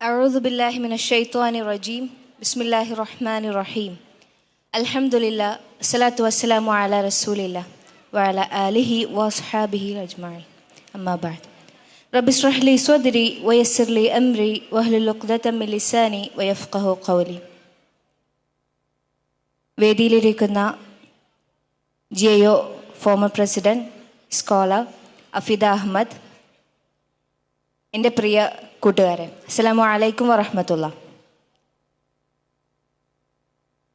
أعوذ بالله من الشيطان الرجيم بسم الله الرحمن الرحيم الحمد لله الصلاة والسلام على رسول الله وعلى آله وأصحابه أجمعين أما بعد رب اشرح لي صدري ويسر لي أمري واحلل عقدة من لساني ويفقهوا قولي. വേദിയിലിരിക്കുന്ന GIO former president scholar Afeeda Ahammed, എൻ്റെ പ്രിയ കൂട്ടുകാരെ, അസ്സലാമു അലൈക്കും വറഹ്മത്തുള്ള.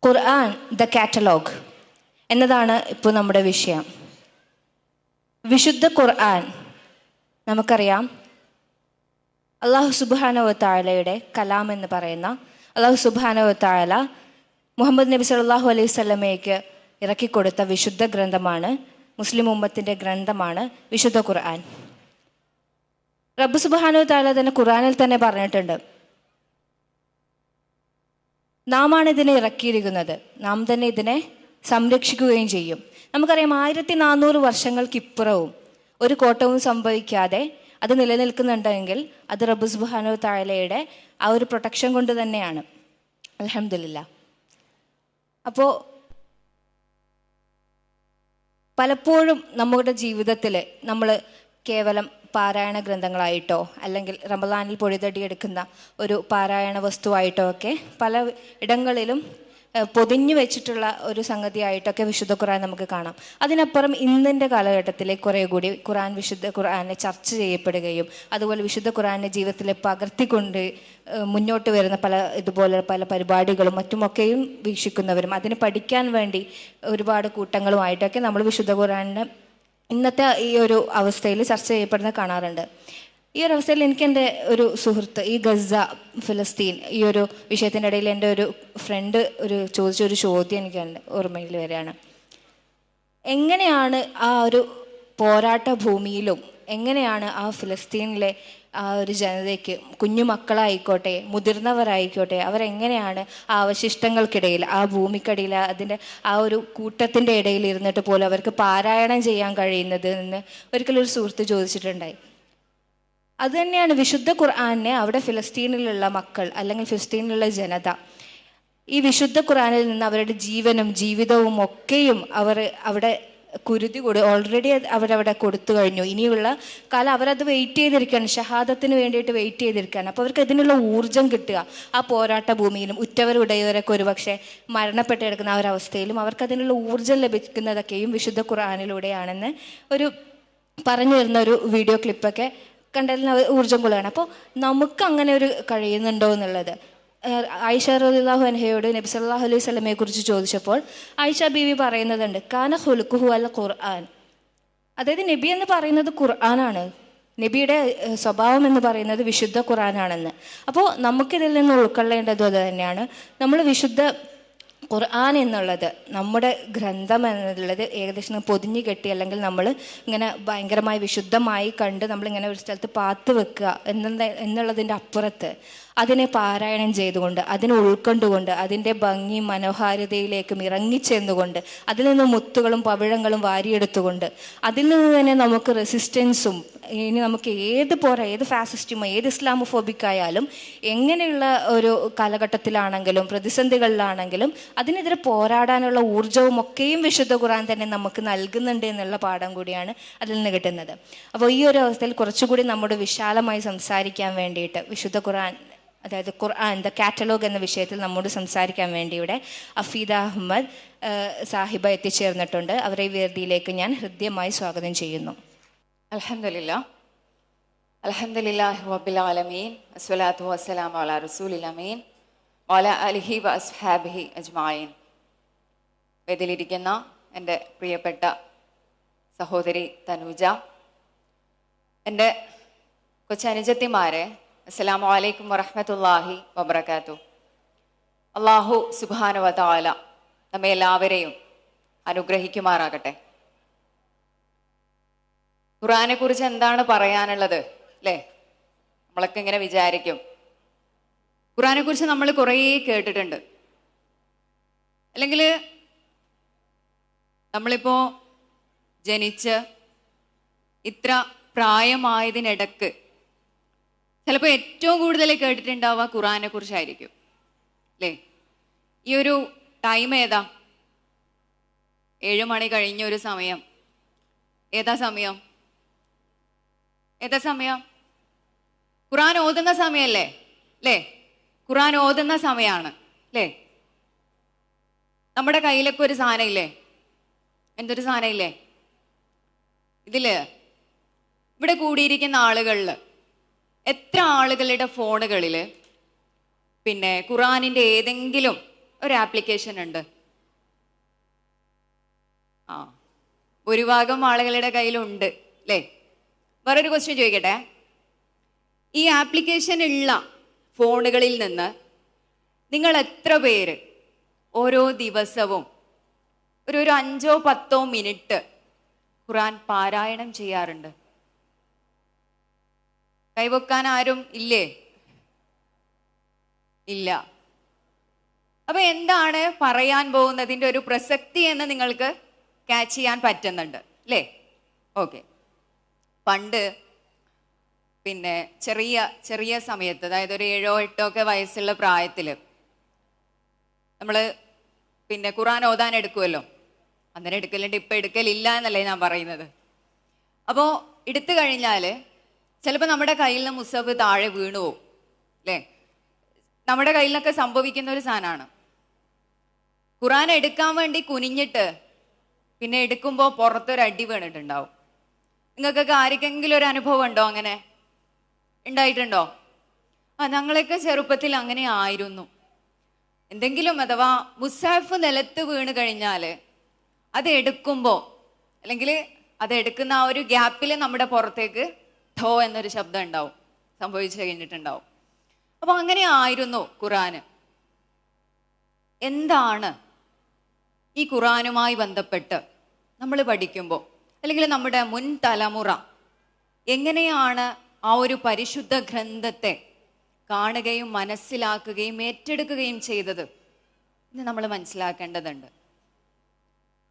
ഖുർആൻ ദ കാറ്റലോഗ് എന്നതാണ് ഇപ്പോൾ നമ്മുടെ വിഷയം. വിശുദ്ധ ഖുർആൻ നമുക്കറിയാം, അള്ളാഹു സുബ്ഹാനഹു വ തആലയുടെ കലാം എന്ന് പറയുന്ന അള്ളാഹു സുബ്ഹാനഹു വ തആല മുഹമ്മദ് നബി സല്ലല്ലാഹു അലൈഹി വസല്ലമയ്ക്ക് ഇറക്കിക്കൊടുത്ത വിശുദ്ധ ഗ്രന്ഥമാണ്, മുസ്ലിം ഉമ്മത്തിൻ്റെ ഗ്രന്ഥമാണ് വിശുദ്ധ ഖുർആൻ. റബ്ബ് സുബ്ഹാനഹു വ തആല തന്നെ ഖുർആനിൽ തന്നെ പറഞ്ഞിട്ടുണ്ട്, നാമാണ് ഇതിനെ ഇറക്കിയിരിക്കുന്നത്, നാം തന്നെ ഇതിനെ സംരക്ഷിക്കുകയും ചെയ്യും. നമുക്കറിയാം, 1400 വർഷങ്ങൾക്കിപ്പുറവും ഒരു കോട്ടവും സംഭവിക്കാതെ അത് നിലനിൽക്കുന്നുണ്ടെങ്കിൽ അത് റബ്ബ് സുബ്ഹാനഹു വ തആലയുടെ ആ ഒരു പ്രൊട്ടക്ഷൻ കൊണ്ട് തന്നെയാണ്. അൽഹംദുലില്ലാ. അപ്പോൾ പലപ്പോഴും നമ്മുടെ ജീവിതത്തിൽ നമ്മൾ കേവലം പാരായണ ഗ്രന്ഥങ്ങളായിട്ടോ അല്ലെങ്കിൽ റമളാനിൽ പൊഴുതടിയെടുക്കുന്ന ഒരു പാരായണ വസ്തുവായിട്ടോ ഒക്കെ പല ഇടങ്ങളിലും പൊതിഞ്ഞു വെച്ചിട്ടുള്ള ഒരു സംഗതിയായിട്ടൊക്കെ വിശുദ്ധ ഖുർആൻ നമുക്ക് കാണാം. അതിനപ്പുറം ഇന്നിൻ്റെ കാലഘട്ടത്തിൽ കുറേ കൂടി വിശുദ്ധ ഖുർആനെ ചർച്ച ചെയ്യപ്പെടുകയും അതുപോലെ വിശുദ്ധ ഖുർആനെ ജീവിതത്തിൽ പകർത്തിക്കൊണ്ട് മുന്നോട്ട് വരുന്ന ഇതുപോലെ പല പരിപാടികളും മറ്റുമൊക്കെയും വീക്ഷിക്കുന്നവരും അതിന് പഠിക്കാൻ വേണ്ടി ഒരുപാട് കൂട്ടങ്ങളുമായിട്ടൊക്കെ നമ്മൾ വിശുദ്ധ ഖുർആനെ ഇന്നത്തെ ഈ ഒരു അവസ്ഥയിൽ ചർച്ച ചെയ്യപ്പെടുന്നത് കാണാറുണ്ട്. ഈ ഒരു അവസ്ഥയിൽ എനിക്ക് എൻ്റെ ഒരു സുഹൃത്ത്, ഈ ഗസ ഫലസ്തീൻ ഈ ഒരു വിഷയത്തിൻ്റെ ഇടയിൽ എൻ്റെ ഒരു ഫ്രണ്ട് ചോദിച്ചൊരു ചോദ്യം എനിക്ക് ഓർമ്മയിൽ വരികയാണ്. എങ്ങനെയാണ് ആ ഒരു പോരാട്ട ഭൂമിയിലും എങ്ങനെയാണ് ആ ഫലസ്തീനിലെ ആ ഒരു ജനതയ്ക്ക്, കുഞ്ഞു മക്കളായിക്കോട്ടെ മുതിർന്നവരായിക്കോട്ടെ, അവരെങ്ങനെയാണ് ആ അവശിഷ്ടങ്ങൾക്കിടയിൽ, ആ ഭൂമിക്കടിയിൽ, അതിൻ്റെ ആ ഒരു കൂട്ടത്തിൻ്റെ ഇടയിൽ ഇരുന്നിട്ട് പോലും അവർക്ക് പാരായണം ചെയ്യാൻ കഴിയുന്നത് എന്ന് ഒരിക്കലും ഒരു സുഹൃത്ത് ചോദിച്ചിട്ടുണ്ടായി. അതുതന്നെയാണ് വിശുദ്ധ ഖുർആനെ അവിടെ ഫിലിസ്തീനിലുള്ള മക്കൾ അല്ലെങ്കിൽ ഫിലിസ്തീനിലുള്ള ജനത ഈ വിശുദ്ധ ഖുർആനിൽ നിന്ന് അവരുടെ ജീവനും ജീവിതവും ഒക്കെയും അവർ അവിടെ ഓൾറെഡി അവരവിടെ കൊടുത്തു കഴിഞ്ഞു. ഇനിയുള്ള കാലം അവരത് വെയിറ്റ് ചെയ്തിരിക്കുകയാണ്, ഷഹാദത്തിന് വേണ്ടിയിട്ട് വെയിറ്റ് ചെയ്തിരിക്കുകയാണ്. അപ്പോൾ അവർക്ക് ഇതിനുള്ള ഊർജ്ജം കിട്ടുക ആ പോരാട്ട ഭൂമിയിലും ഉറ്റവരുടയവരൊക്കെ ഒരുപക്ഷെ മരണപ്പെട്ട് കിടക്കുന്ന ആ ഒരവസ്ഥയിലും അവർക്കതിനുള്ള ഊർജ്ജം ലഭിക്കുന്നതൊക്കെയും വിശുദ്ധ ഖുർആനിലൂടെയാണെന്ന് ഒരു പറഞ്ഞു തരുന്ന ഒരു വീഡിയോ ക്ലിപ്പൊക്കെ കണ്ടതിൽ ഊർജ്ജം കൊള്ളുകയാണ്. അപ്പോൾ നമുക്ക് അങ്ങനെ ഒരു കഴിയുന്നുണ്ടോ എന്നുള്ളത് ആയിഷ റളിയല്ലാഹു അൻഹയോട് നബി സല്ലല്ലാഹു അലൈഹി വസല്ലമയെ കുറിച്ച് ചോദിച്ചപ്പോൾ ആയിഷ ബീവി പറയുന്നതുണ്ട്, കാന ഖുലുഖുഹു അൽ ഖുർആൻ. അതായത് നബി എന്ന് പറയുന്നത് ഖുർആനാണ്, നബിയുടെ സ്വഭാവം എന്ന് പറയുന്നത് വിശുദ്ധ ഖുർആനാണെന്ന്. അപ്പോൾ നമുക്കിതിൽ നിന്ന് ഉൾക്കൊള്ളേണ്ടതും അത് തന്നെയാണ്. നമ്മൾ വിശുദ്ധ ഖുർആൻ എന്നുള്ളത്, നമ്മുടെ ഗ്രന്ഥം എന്നുള്ളത് ഏകദേശം പൊതിഞ്ഞു കെട്ടി അല്ലെങ്കിൽ നമ്മൾ ഇങ്ങനെ ഭയങ്കരമായി വിശുദ്ധമായി കണ്ട് നമ്മളിങ്ങനെ ഒരു സ്ഥലത്ത് പാത്ത് വെക്കുക എന്നുള്ളതിൻ്റെ അപ്പുറത്ത് അതിനെ പാരായണം ചെയ്തുകൊണ്ട് അതിനെ ഉൾക്കൊണ്ടുകൊണ്ട് അതിൻ്റെ ഭംഗി മനോഹാരിതയിലേക്കും ഇറങ്ങിച്ചെന്നുകൊണ്ട് അതിൽ നിന്ന് മുത്തുകളും പവിഴങ്ങളും വാരിയെടുത്തുകൊണ്ട് അതിൽ നിന്ന് തന്നെ നമുക്ക് റെസിസ്റ്റൻസും, ഇനി നമുക്ക് ഏത് ഫാസിസ്റ്റുമോ ഏത് ഇസ്ലാമോഫോബിക്കായാലും എങ്ങനെയുള്ള ഒരു കാലഘട്ടത്തിലാണെങ്കിലും പ്രതിസന്ധികളിലാണെങ്കിലും അതിനെതിരെ പോരാടാനുള്ള ഊർജ്ജവും ഒക്കെയും വിശുദ്ധ ഖുർആൻ തന്നെ നമുക്ക് നൽകുന്നുണ്ട് എന്നുള്ള പാഠം കൂടിയാണ് അതിൽ നിന്ന് കിട്ടുന്നത്. അപ്പോൾ ഈ ഒരു അവസ്ഥയിൽ കുറച്ചുകൂടി നമ്മുടെ വിശാലമായി സംസാരിക്കാൻ വേണ്ടിയിട്ട് വിശുദ്ധ ഖുർആൻ, അതായത് ഖുർആൻ ദ കാറ്റലോഗ് എന്ന വിഷയത്തിൽ നമ്മോട് സംസാരിക്കാൻ വേണ്ടി ഇവിടെ അഫീദ അഹമ്മദ് സാഹിബ എത്തിച്ചേർന്നിട്ടുണ്ട്. അവരെ ഈ വേദിയിലേക്ക് ഞാൻ ഹൃദ്യമായി സ്വാഗതം ചെയ്യുന്നു. അൽഹംദുലില്ലാ അൽഹംദുലില്ലാഹി റബ്ബിൽ ആലമീൻ അസ്സലാത്തു വസ്സലാമു അലാ റസൂലിൽ അമീൻ വഅലാ ആലിഹി വഅസ്ഹാബിഹി അജ്മഈൻ. വേദിയിലിരിക്കുന്ന എൻ്റെ പ്രിയപ്പെട്ട സഹോദരി തനൂജ, എൻ്റെ കൊച്ചനുജത്തിമാരെ, അസ്സലാമു അലൈക്കും വറഹ്മത്തുള്ളാഹി വബറകാതുഹു. അല്ലാഹു സുബ്ഹാനഹു വ തആല നമ്മെ എല്ലാവരെയും അനുഗ്രഹിക്കുമാറാകട്ടെ. ഖുർആനെ കുറിച്ച് എന്താണ് പറയാനുള്ളത് അല്ലേ? നമ്മളൊക്കെ ഇങ്ങനെ വിചാരിക്കും, ഖുർആനെ കുറിച്ച് നമ്മൾ കുറേ കേട്ടിട്ടുണ്ട്, അല്ലെങ്കിൽ നമ്മളിപ്പോൾ ജനിച്ച് ഇത്ര പ്രായമായതിനിടക്ക് ചിലപ്പോൾ ഏറ്റവും കൂടുതൽ കേട്ടിട്ടുണ്ടാവുക ഖുറാനെ കുറിച്ചായിരിക്കും അല്ലേ? ഈ ഒരു ടൈം ഏതാ? 7 മണി കഴിഞ്ഞ ഒരു സമയം. ഏതാ സമയം? ഏതാ സമയം? ഖുറാൻ ഓതുന്ന സമയല്ലേ? അല്ലേ? ഖുറാൻ ഓതുന്ന സമയമാണ് അല്ലേ? നമ്മുടെ കയ്യിലൊക്കെ ഒരു സാധനം ഇല്ലേ? എന്തൊരു സാധനം ഇല്ലേ? ഇതില് ഇവിടെ കൂടിയിരിക്കുന്ന ആളുകളിൽ എത്ര ആളുകളുടെ ഫോണുകളിൽ പിന്നെ ഖുറാനിൻ്റെ ഏതെങ്കിലും ഒരു ആപ്ലിക്കേഷൻ ഉണ്ട്? ആ, ഭൂരിഭാഗം ആളുകളുടെ കയ്യിലുണ്ട് അല്ലേ? വേറൊരു ക്വസ്റ്റ്യൻ ചോദിക്കട്ടെ. ഈ ആപ്ലിക്കേഷൻ ഉള്ള ഫോണുകളിൽ നിന്ന് നിങ്ങൾ എത്ര പേര് ഓരോ ദിവസവും ഒരു 5-10 മിനിറ്റ് ഖുറാൻ പാരായണം ചെയ്യാറുണ്ട്? കൈവക്കാൻ ആരും ഇല്ലേ? ഇല്ല. അപ്പൊ എന്താണ് പറയാൻ പോകുന്നതിൻ്റെ ഒരു പ്രസക്തി എന്ന് നിങ്ങൾക്ക് ക്യാച്ച് ചെയ്യാൻ പറ്റുന്നുണ്ട് അല്ലേ? ഓക്കെ. പണ്ട് പിന്നെ ചെറിയ ചെറിയ സമയത്ത്, അതായത് ഒരു 7-8 വയസ്സുള്ള പ്രായത്തിൽ നമ്മൾ പിന്നെ ഖുറാൻ ഓതാൻ എടുക്കുമല്ലോ. അന്നേരം എടുക്കലുണ്ട്, ഇപ്പം എടുക്കലില്ല എന്നല്ലേ ഞാൻ പറയുന്നത്. അപ്പോൾ എടുത്തു കഴിഞ്ഞാൽ ചിലപ്പോൾ നമ്മുടെ കയ്യിൽ നിന്ന് മുസഫ് താഴെ വീണു പോകും അല്ലേ? നമ്മുടെ കയ്യിൽ നിന്നൊക്കെ സംഭവിക്കുന്ന ഒരു സാധനമാണ്. ഖുറാൻ എടുക്കാൻ വേണ്ടി കുനിഞ്ഞിട്ട് പിന്നെ എടുക്കുമ്പോൾ പുറത്തൊരു അടി വീണിട്ടുണ്ടാവും. നിങ്ങൾക്കൊക്കെ ആർക്കെങ്കിലും ഒരു അനുഭവം ഉണ്ടോ? അങ്ങനെ ഉണ്ടായിട്ടുണ്ടോ? ഞങ്ങളൊക്കെ ചെറുപ്പത്തിൽ അങ്ങനെ ആയിരുന്നു. എന്തെങ്കിലും അഥവാ മുസാഫ് നിലത്ത് വീണ് കഴിഞ്ഞാൽ അത് എടുക്കുമ്പോൾ, അല്ലെങ്കിൽ അത് എടുക്കുന്ന ആ ഒരു ഗ്യാപ്പിൽ നമ്മുടെ പുറത്തേക്ക് ഠോ എന്നൊരു ശബ്ദം ഉണ്ടാവും, സംഭവിച്ചു കഴിഞ്ഞിട്ടുണ്ടാവും. അപ്പോൾ അങ്ങനെ ആയിരുന്നു ഖുറാന്. എന്താണ് ഈ ഖുറാനുമായി ബന്ധപ്പെട്ട് നമ്മൾ പഠിക്കുമ്പോൾ, അല്ലെങ്കിൽ നമ്മുടെ മുൻ തലമുറ എങ്ങനെയാണ് ആ ഒരു പരിശുദ്ധ ഗ്രന്ഥത്തെ കാണുകയും മനസ്സിലാക്കുകയും ഏറ്റെടുക്കുകയും ചെയ്തത് എന്ന് നമ്മൾ മനസ്സിലാക്കേണ്ടതുണ്ട്.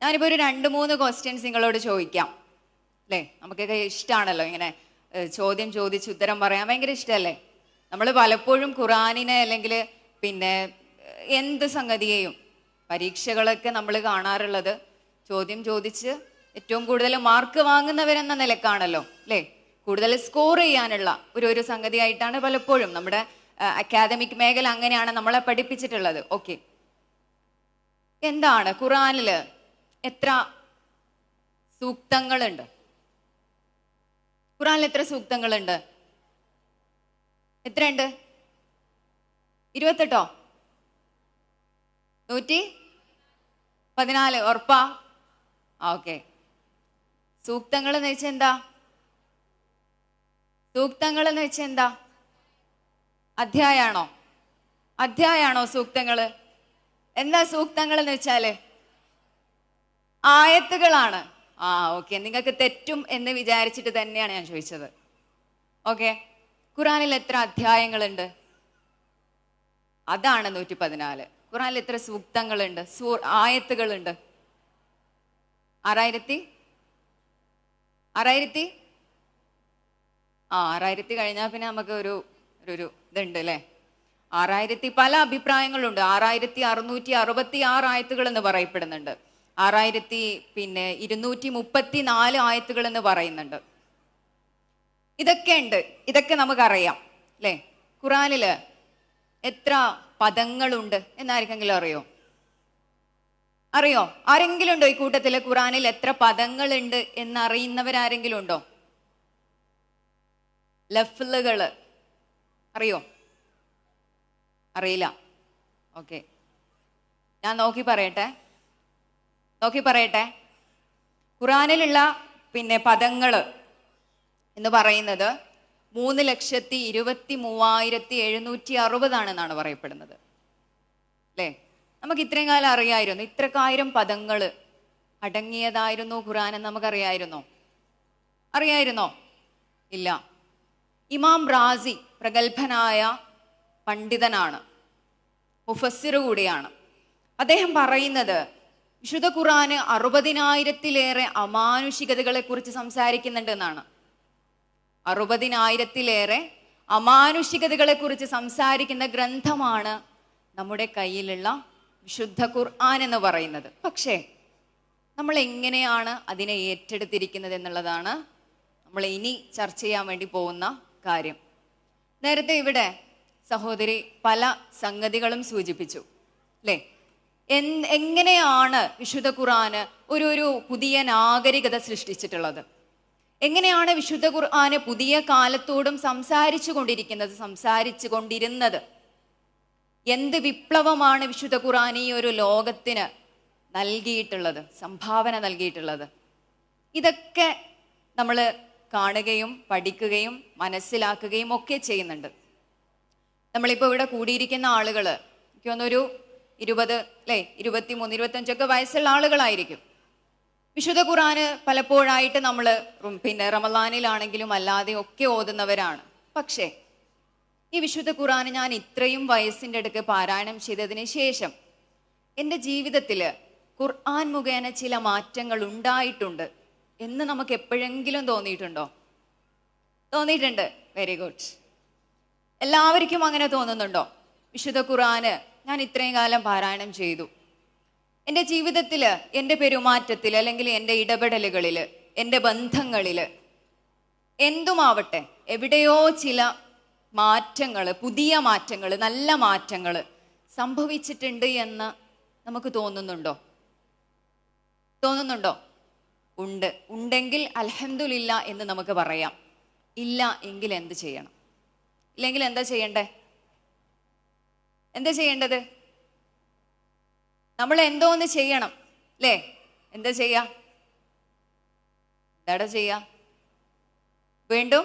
ഞാനിപ്പോൾ ഒരു 2-3 ക്വസ്റ്റ്യൻസ് നിങ്ങളോട് ചോദിക്കാം അല്ലേ? നമുക്കൊക്കെ ഇഷ്ടമാണല്ലോ ഇങ്ങനെ ചോദ്യം ചോദിച്ച് ഉത്തരം പറയാൻ, ഭയങ്കര ഇഷ്ടമല്ലേ? നമ്മൾ പലപ്പോഴും ഖുറാനിനെ അല്ലെങ്കിൽ പിന്നെ എന്ത് സംഗതിയെയും പരീക്ഷകളൊക്കെ നമ്മൾ കാണാറുള്ളത് ചോദ്യം ചോദിച്ച് ഏറ്റവും കൂടുതൽ മാർക്ക് വാങ്ങുന്നവരെന്ന നിലക്കാണല്ലോ അല്ലേ? കൂടുതൽ സ്കോർ ചെയ്യാനുള്ള ഒരു സംഗതിയായിട്ടാണ് പലപ്പോഴും നമ്മുടെ അക്കാദമിക് മേഖല അങ്ങനെയാണ് നമ്മളെ പഠിപ്പിച്ചിട്ടുള്ളത്. ഓക്കെ, എന്താണ് ഖുറാനിൽ എത്ര സൂക്തങ്ങളുണ്ട്? ഖുറാനിൽ എത്ര സൂക്തങ്ങളുണ്ട്? എത്രയുണ്ട്? 28? 114? ഉറപ്പാ? ഓക്കെ. സൂക്തങ്ങൾ എന്ന് വെച്ചാൽ എന്താ? സൂക്തങ്ങൾ എന്ന് വെച്ചാൽ എന്താ? അധ്യായാണോ? അധ്യായാണോ സൂക്തങ്ങൾ? എന്താ സൂക്തങ്ങൾ എന്ന് വെച്ചാല്? ആയത്തുകളാണ്. ഓക്കെ, നിങ്ങൾക്ക് തെറ്റും എന്ന് വിചാരിച്ചിട്ട് തന്നെയാണ് ഞാൻ ചോദിച്ചത്. ഓക്കെ, ഖുറാനിൽ എത്ര അധ്യായങ്ങളുണ്ട്? അതാണ് 114. ഖുറാനിൽ എത്ര സൂക്തങ്ങളുണ്ട്, ആയത്തുകളുണ്ട്? 6000? 6000 കഴിഞ്ഞാൽ പിന്നെ നമുക്ക് ഒരു ഇതുണ്ട് അല്ലേ? 6000 പല അഭിപ്രായങ്ങളുണ്ട്. 6666 ആയത്തുകൾ എന്ന് പറയപ്പെടുന്നുണ്ട്. 6234 ആയത്തുകൾ എന്ന് പറയുന്നുണ്ട്. ഇതൊക്കെ ഉണ്ട്, ഇതൊക്കെ നമുക്കറിയാം അല്ലേ? ഖുറാനിൽ എത്ര പദങ്ങളുണ്ട് എന്നാർക്കെങ്കിലും അറിയോ? അറിയോ? ആരെങ്കിലും ഉണ്ടോ ഈ കൂട്ടത്തിൽ ഖുറാനിൽ എത്ര പദങ്ങളുണ്ട് എന്നറിയുന്നവരാരെങ്കിലും ഉണ്ടോ? ലഫ്ലുകൾ അറിയോ? അറിയില്ല. ഓക്കെ, ഞാൻ നോക്കി പറയട്ടെ. ഖുറാനിലുള്ള പിന്നെ പദങ്ങൾ എന്ന് പറയുന്നത് 3,23,760 എന്നാണ് പറയപ്പെടുന്നത് അല്ലേ? നമുക്ക് ഇത്രയും കാലം അറിയായിരുന്നു ഇത്രക്കായിരം പദങ്ങൾ അടങ്ങിയതായിരുന്നു ഖുറാൻ എന്ന് നമുക്കറിയായിരുന്നോ? അറിയായിരുന്നോ? ഇല്ല. ഇമാം റാസി പ്രഗത്ഭനായ പണ്ഡിതനാണ്, മുഫസ്സിർ കൂടിയാണ്. അദ്ദേഹം പറയുന്നത് വിശുദ്ധ ഖുറാന് 60,000-ലേറെ അമാനുഷികതകളെ കുറിച്ച് സംസാരിക്കുന്നുണ്ട് എന്നാണ്. 60,000-ലേറെ അമാനുഷികതകളെ കുറിച്ച് സംസാരിക്കുന്ന ഗ്രന്ഥമാണ് നമ്മുടെ കയ്യിലുള്ള വിശുദ്ധ ഖുർആൻ എന്ന് പറയുന്നത്. പക്ഷേ നമ്മൾ എങ്ങനെയാണ് അതിനെ ഏറ്റെടുത്തിരിക്കുന്നത് എന്നുള്ളതാണ് നമ്മൾ ഇനി ചർച്ച ചെയ്യാൻ വേണ്ടി പോകുന്ന കാര്യം. നേരത്തെ ഇവിടെ സഹോദരി പല സംഗതികളും സൂചിപ്പിച്ചു അല്ലേ? എങ്ങനെയാണ് വിശുദ്ധ ഖുർആന് ഒരു പുതിയ നാഗരികത സൃഷ്ടിച്ചിട്ടുള്ളത്? എങ്ങനെയാണ് വിശുദ്ധ ഖുർആന് പുതിയ കാലത്തോടും സംസാരിച്ചു കൊണ്ടിരുന്നത്? എന്ത് വിപ്ലവമാണ് വിശുദ്ധ ഖുർആൻ ഈ ഒരു ലോകത്തിന് നൽകിയിട്ടുള്ളത്, സംഭാവന നൽകിയിട്ടുള്ളത്? ഇതൊക്കെ നമ്മൾ കാണുകയും പഠിക്കുകയും മനസ്സിലാക്കുകയും ഒക്കെ ചെയ്യുന്നുണ്ട്. നമ്മളിപ്പോൾ ഇവിടെ കൂടിയിരിക്കുന്ന ആളുകൾ എനിക്ക് തോന്നുന്നൊരു 20 അല്ലേ 23, 25 വയസ്സുള്ള ആളുകളായിരിക്കും. വിശുദ്ധ ഖുർആന് പലപ്പോഴായിട്ട് നമ്മൾ പിന്നെ റമളാനിലാണെങ്കിലും അല്ലാതെ ഒക്കെ ഓതുന്നവരാണ്. പക്ഷേ ഈ വിശുദ്ധ ഖുർആന് ഞാൻ ഇത്രയും വയസ്സിൻ്റെ അടുക്ക് പാരായണം ചെയ്തതിന് ശേഷം എൻ്റെ ജീവിതത്തിൽ ഖുർആൻ മുഖേന ചില മാറ്റങ്ങൾ ഉണ്ടായിട്ടുണ്ട് എന്ന് നമുക്ക് എപ്പോഴെങ്കിലും തോന്നിയിട്ടുണ്ടോ? തോന്നിയിട്ടുണ്ട്. Very good. എല്ലാവർക്കും അങ്ങനെ തോന്നുന്നുണ്ടോ? വിശുദ്ധ ഖുർആന് ഞാൻ ഇത്രയും കാലം പാരായണം ചെയ്തു, എൻ്റെ ജീവിതത്തിൽ, എൻ്റെ പെരുമാറ്റത്തിൽ, അല്ലെങ്കിൽ എൻ്റെ ഇടപെടലുകളിൽ, എൻ്റെ ബന്ധങ്ങളിൽ, എന്തുമാവട്ടെ എവിടെയോ ചില മാറ്റങ്ങൾ, പുതിയ മാറ്റങ്ങൾ, നല്ല മാറ്റങ്ങൾ സംഭവിച്ചിട്ടുണ്ട് എന്ന് നമുക്ക് തോന്നുന്നുണ്ടോ? ഉണ്ടെങ്കിൽ അൽഹംദുലില്ല എന്ന് നമുക്ക് പറയാം. ഇല്ല എങ്കിൽ എന്ത് ചെയ്യണം? ഇല്ലെങ്കിൽ എന്താ ചെയ്യേണ്ടത്? നമ്മൾ എന്തോ ഒന്ന് ചെയ്യണം അല്ലേ? എന്താ ചെയ്യാ? വീണ്ടും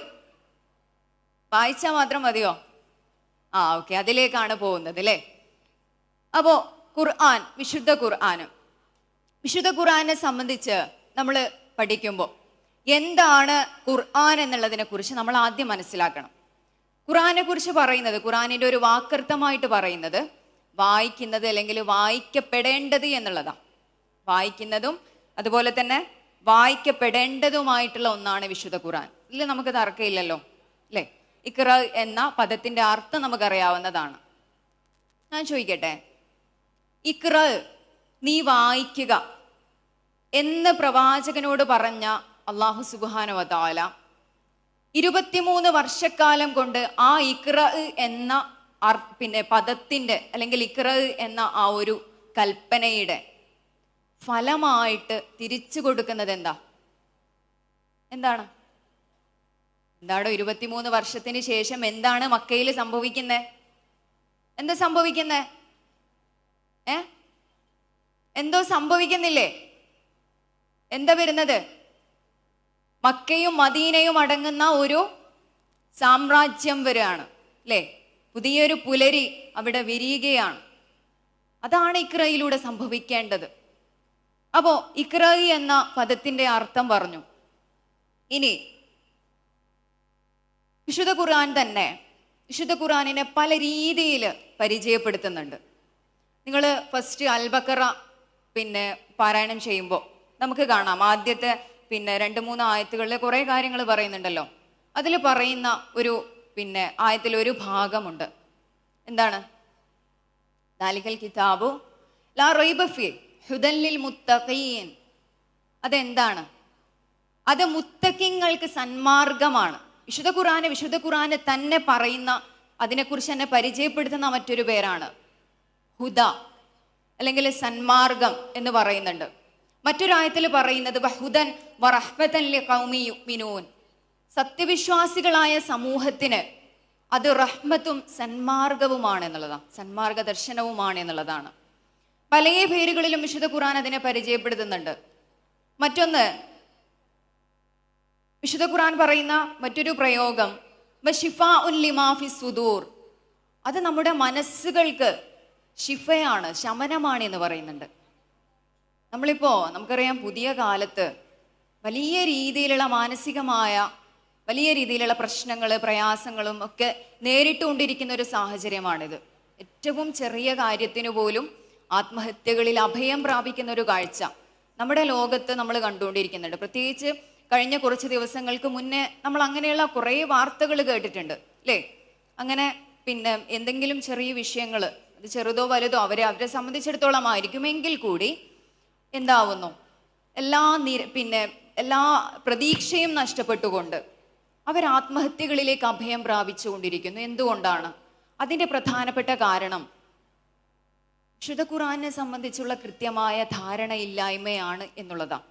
വായിച്ചാൽ മാത്രം മതിയോ? ഓക്കെ, അതിലേക്കാണ് പോകുന്നത് അല്ലേ? അപ്പോ ഖുർആൻ, വിശുദ്ധ ഖുർആനെ സംബന്ധിച്ച് നമ്മൾ പഠിക്കുമ്പോൾ എന്താണ് ഖുർആൻ എന്നുള്ളതിനെ കുറിച്ച് നമ്മൾ ആദ്യം മനസ്സിലാക്കണം. ഖുർആനെ കുറിച്ച് പറയുന്നത്, ഖുർആനിന്റെ ഒരു വാക്കർത്ഥമായിട്ട് പറയുന്നത് വായിക്കുന്നത് അല്ലെങ്കിൽ വായിക്കപ്പെടേണ്ടത് എന്നുള്ളതാണ്. വായിക്കുന്നതും അതുപോലെ തന്നെ വായിക്കപ്പെടേണ്ടതുമായിട്ടുള്ള ഒന്നാണ് വിശുദ്ധ ഖുർആൻ. ഇല്ല, നമുക്ക് തർക്കമില്ലല്ലോ അല്ലേ? ഇഖ്റ എന്ന പദത്തിന്റെ അർത്ഥം നമുക്കറിയാവുന്നതാണ്. ഞാൻ ചോദിക്കട്ടെ, ഇഖ്റ, നീ വായിക്കുക എന്ന് പ്രവാചകനോട് പറഞ്ഞ അല്ലാഹു സുബ്ഹാനഹു വ തആല 23 വർഷക്കാലം കൊണ്ട് ആ ഇഖ്റ എന്ന പിന്നെ പദത്തിന്റെ അല്ലെങ്കിൽ ഇഖ്റ എന്ന ആ ഒരു കൽപ്പനയുടെ ഫലമായിട്ട് തിരിച്ചു കൊടുക്കുന്നത് എന്താണ് 23 വർഷത്തിന് ശേഷം എന്താണ് മക്കയിൽ സംഭവിക്കുന്നത്? എന്താ സംഭവിക്കുന്നത്? എന്തോ സംഭവിക്കുന്നില്ലേ? എന്താ വരുന്നത്? മക്കയും മദീനയും അടങ്ങുന്ന ഒരു സാമ്രാജ്യം വരികയാണ് അല്ലേ? പുതിയൊരു പുലരി അവിടെ വിരിയുകയാണ്. അതാണ് ഇഖ്റയിലൂടെ സംഭവിക്കേണ്ടത്. അപ്പോ ഇഖ്റ എന്ന പദത്തിന്റെ അർത്ഥം പറഞ്ഞു. ഇനി വിശുദ്ധ ഖുർആൻ തന്നെ വിശുദ്ധ ഖുർആനിനെ പല രീതിയിൽ പരിചയപ്പെടുത്തുന്നുണ്ട്. നിങ്ങൾ ഫസ്റ്റ് അൽ ബഖറ പിന്നെ പാരായണം ചെയ്യുമ്പോൾ നമുക്ക് കാണാം, ആദ്യത്തെ 2-3 ആയത്തുകളിൽ കുറേ കാര്യങ്ങൾ പറയുന്നുണ്ടല്ലോ. അതിൽ പറയുന്ന ഒരു ആയത്തിൽ ഒരു ഭാഗമുണ്ട്. എന്താണ്? ദാലികൽ കിതാബു ലാ റൈബ ഫീഹി ഹുദൻ ലിൽ മുത്തഖീൻ. അതെന്താണ്? അത് മുത്തഖീങ്ങൾക്ക് സന്മാർഗമാണ്. വിശുദ്ധ ഖുർആന് തന്നെ പറയുന്ന, അതിനെക്കുറിച്ച് തന്നെ പരിചയപ്പെടുത്തുന്ന മറ്റൊരു പേരാണ് ഹുദ അല്ലെങ്കിൽ സന്മാർഗം എന്ന് പറയുന്നുണ്ട്. മറ്റൊരായത്തിൽ പറയുന്നത് വഹുദൻ വറഹ്മതൻ ലിഖൗമി യുഅ്മിനൂൻ. സത്യവിശ്വാസികളായ സമൂഹത്തിന് അത് റഹ്മത്തും സന്മാർഗവുമാണ് എന്നുള്ളതാണ്, സന്മാർഗ ദർശനവുമാണ് എന്നുള്ളതാണ്. പല പേരുകളിലും വിശുദ്ധ ഖുർആൻ അതിനെ പരിചയപ്പെടുത്തുന്നുണ്ട്. മറ്റൊന്ന്, വിശുദ്ധ ഖുർആൻ പറയുന്ന മറ്റൊരു പ്രയോഗം വശിഫാഉൻ ലിമാ ഫിസ് സുദൂർ. അത് നമ്മുടെ മനസ്സുകൾക്ക് ശിഫയാണ്, ശമനമാണ് എന്ന് പറയുന്നുണ്ട്. നമുക്കറിയാം, പുതിയ കാലത്ത് വലിയ രീതിയിലുള്ള മാനസികമായ വലിയ രീതിയിലുള്ള പ്രശ്നങ്ങൾ, പ്രയാസങ്ങളും ഒക്കെ നേരിട്ടുകൊണ്ടിരിക്കുന്ന ഒരു സാഹചര്യമാണിത്. ഏറ്റവും ചെറിയ കാര്യത്തിന് പോലും ആത്മഹത്യകളിൽ അഭയം പ്രാപിക്കുന്ന ഒരു കാഴ്ച നമ്മുടെ ലോകത്ത് നമ്മൾ കണ്ടുകൊണ്ടിരിക്കുന്നുണ്ട്. പ്രത്യേകിച്ച് കഴിഞ്ഞ കുറച്ച് ദിവസങ്ങൾക്ക് മുന്നേ നമ്മൾ അങ്ങനെയുള്ള കുറേ വാർത്തകൾ കേട്ടിട്ടുണ്ട്. അല്ലേ? അങ്ങനെ പിന്നെ എന്തെങ്കിലും ചെറിയ വിഷയങ്ങൾ, അത് ചെറുതോ വലുതോ അവരെ സംബന്ധിച്ചിടത്തോളം ആയിരിക്കുമെങ്കിൽ കൂടി എന്താവുന്നു, എല്ലാ പ്രതീക്ഷയും നഷ്ടപ്പെട്ടുകൊണ്ട് അവർ ആത്മഹത്യകളിലേക്ക് അഭയം പ്രാപിച്ചുകൊണ്ടിരിക്കുന്നു. എന്തുകൊണ്ടാണ്? അതിൻ്റെ പ്രധാനപ്പെട്ട കാരണം വിശുദ്ധ ഖുർആനെ സംബന്ധിച്ചുള്ള കൃത്യമായ ധാരണയില്ലായ്മയാണ് എന്നുള്ളതാണ്.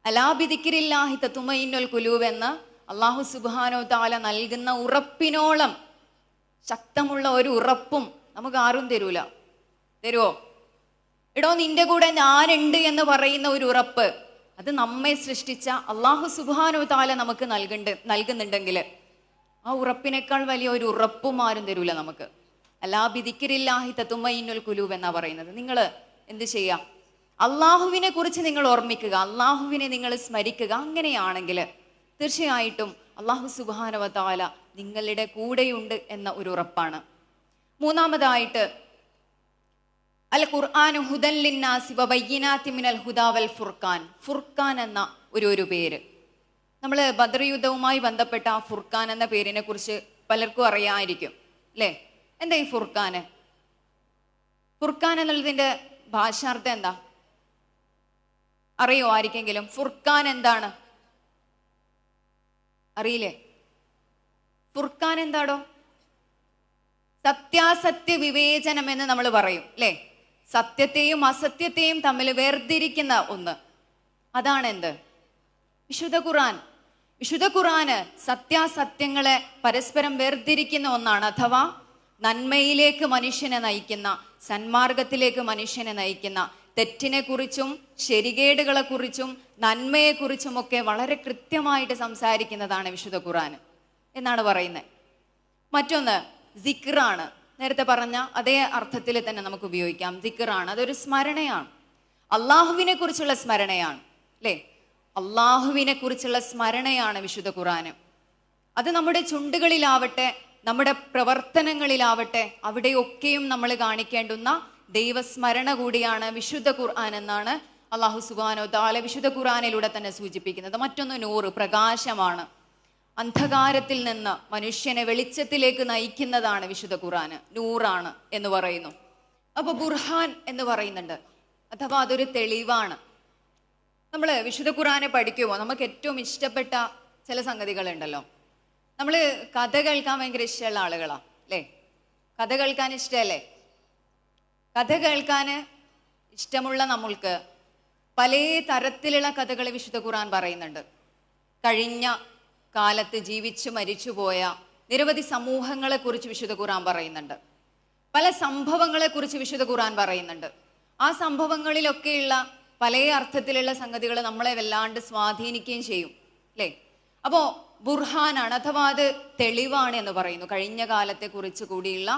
അലാ ബിദിക്രില്ലാഹി തത്മഇന്നുൽ ഖുലൂബ് എന്ന് അല്ലാഹു സുബ്ഹാനഹു തആല നൽകുന്ന ഉറപ്പിനോളം ശക്തമുള്ള ഒരു ഉറപ്പും നമുക്ക് ആരും തരൂല. തരുവോ? എടോ നിന്റെ കൂടെ ഞാനുണ്ട് എന്ന് പറയുന്ന ഒരു ഉറപ്പ്, അത് നമ്മെ സൃഷ്ടിച്ച അല്ലാഹു സുബ്ഹാനഹു തആല നമുക്ക് നൽകുന്നുണ്ടെങ്കിൽ ആ ഉറപ്പിനേക്കാൾ വലിയ ഒരു ഉറപ്പും ആരും തരൂല നമുക്ക്. അലാ ബിദിക്രില്ലാഹി തത്മഇന്നുൽ ഖുലൂബ് എന്നാ പറയുന്നത്. നിങ്ങൾ എന്ത് ചെയ്യാം? അള്ളാഹുവിനെ കുറിച്ച് നിങ്ങൾ ഓർമ്മിക്കുക, അള്ളാഹുവിനെ നിങ്ങൾ സ്മരിക്കുക. അങ്ങനെയാണെങ്കിൽ തീർച്ചയായിട്ടും അല്ലാഹു സുബ്ഹാനഹു തആല നിങ്ങളുടെ കൂടെയുണ്ട് എന്ന ഒരു ഉറപ്പാണ്. മൂന്നാമതായിട്ട് അൽ ഖുർആൻ ഹുദൻ ലിന്നാസി വബയ്യിനാതി മിനൽ ഹുദാ വൽ ഫുർഖാൻ. ഫുർഖാൻ എന്ന ഒരു പേര്, നമ്മൾ ബദർ യുദ്ധവുമായി ബന്ധപ്പെട്ട ആ ഫുർഖാൻ എന്ന പേരിനെ കുറിച്ച് പലർക്കും അറിയാമായിരിക്കും, അല്ലേ? എന്താ ഈ ഫുർഖാൻ? ഫുർഖാൻ എന്നുള്ളതിന്റെ ഭാഷാർത്ഥം എന്താ അറിയോ ആർക്കെങ്കിലും? ഫുർഖാൻ എന്താണ്? അറിയില്ലേ? ഫുർഖാൻ എന്താടോ? സത്യാസത്യ വിവേചനം എന്ന് നമ്മൾ പറയും, അല്ലേ? സത്യത്തെയും അസത്യത്തെയും തമ്മിൽ വേർതിരിക്കുന്ന ഒന്ന്. അതാണ് എന്ത്? വിശുദ്ധ ഖുർആൻ. വിശുദ്ധ ഖുർആന് സത്യാസത്യങ്ങളെ പരസ്പരം വേർതിരിക്കുന്ന ഒന്നാണ്. അഥവാ നന്മയിലേക്ക് മനുഷ്യനെ നയിക്കുന്ന, സന്മാർഗത്തിലേക്ക് മനുഷ്യനെ നയിക്കുന്ന, തെറ്റിനെ കുറിച്ചും ശരികേടുകളെ കുറിച്ചും നന്മയെക്കുറിച്ചും ഒക്കെ വളരെ കൃത്യമായിട്ട് സംസാരിക്കുന്നതാണ് വിശുദ്ധ ഖുർആൻ എന്നാണ് പറയുന്നത്. മറ്റൊന്ന് ദിക്റാണ്. നേരത്തെ പറഞ്ഞ അതേ അർത്ഥത്തിൽ തന്നെ നമുക്ക് ഉപയോഗിക്കാം. ദിക്റാണ്, അതൊരു സ്മരണയാണ്, അള്ളാഹുവിനെ കുറിച്ചുള്ള സ്മരണയാണ്, അല്ലേ? അള്ളാഹുവിനെ കുറിച്ചുള്ള സ്മരണയാണ് വിശുദ്ധ ഖുർആൻ. അത് നമ്മുടെ ചുണ്ടുകളിലാവട്ടെ, നമ്മുടെ പ്രവർത്തനങ്ങളിലാവട്ടെ, അവിടെയൊക്കെയും നമ്മൾ കാണിക്കേണ്ടുന്ന ദൈവസ്മരണ കൂടിയാണ് വിശുദ്ധ ഖുർആൻ എന്നാണ് അല്ലാഹു സുബ്ഹാനഹു തആല വിശുദ്ധ ഖുർആനിലൂടെ തന്നെ സൂചിപ്പിക്കുന്നത്. മറ്റൊന്ന് നൂറ്, പ്രകാശമാണ്. അന്ധകാരത്തിൽ നിന്ന് മനുഷ്യനെ വെളിച്ചത്തിലേക്ക് നയിക്കുന്നതാണ് വിശുദ്ധ ഖുർആൻ. നൂറാണ് എന്ന് പറയുന്നു. അപ്പൊ ബുർഹാൻ എന്ന് പറയുന്നുണ്ട്, അഥവാ അതൊരു തെളിവാണ്. നമ്മൾ വിശുദ്ധ ഖുർആനെ പഠിക്കുമ്പോൾ നമുക്ക് ഏറ്റവും ഇഷ്ടപ്പെട്ട ചില സംഗതികളുണ്ടല്ലോ. നമ്മൾ കഥ കേൾക്കാൻ ഭയങ്കര ഇഷ്ടമുള്ള ആളുകളാ, അല്ലേ? കഥ കേൾക്കാൻ ഇഷ്ടമല്ലേ? കഥ കേൾക്കാൻ ഇഷ്ടമുള്ള നമ്മൾക്ക് പല തരത്തിലുള്ള കഥകൾ വിശുദ്ധ ഖുർആൻ പറയുന്നുണ്ട്. കഴിഞ്ഞ കാലത്ത് ജീവിച്ചു മരിച്ചുപോയ നിരവധി സമൂഹങ്ങളെ കുറിച്ച് വിശുദ്ധ ഖുർആൻ പറയുന്നുണ്ട്. പല സംഭവങ്ങളെ കുറിച്ച് വിശുദ്ധ ഖുർആൻ പറയുന്നുണ്ട്. ആ സംഭവങ്ങളിലൊക്കെയുള്ള പല അർത്ഥത്തിലുള്ള സംഗതികൾ നമ്മളെ വല്ലാണ്ട് സ്വാധീനിക്കുകയും ചെയ്യും, അല്ലേ? അപ്പോ ബുർഹാനാണ്, അഥവാ അത് തെളിവാണ് എന്ന് പറയുന്നു. കഴിഞ്ഞ കാലത്തെ കുറിച്ച് കൂടിയുള്ള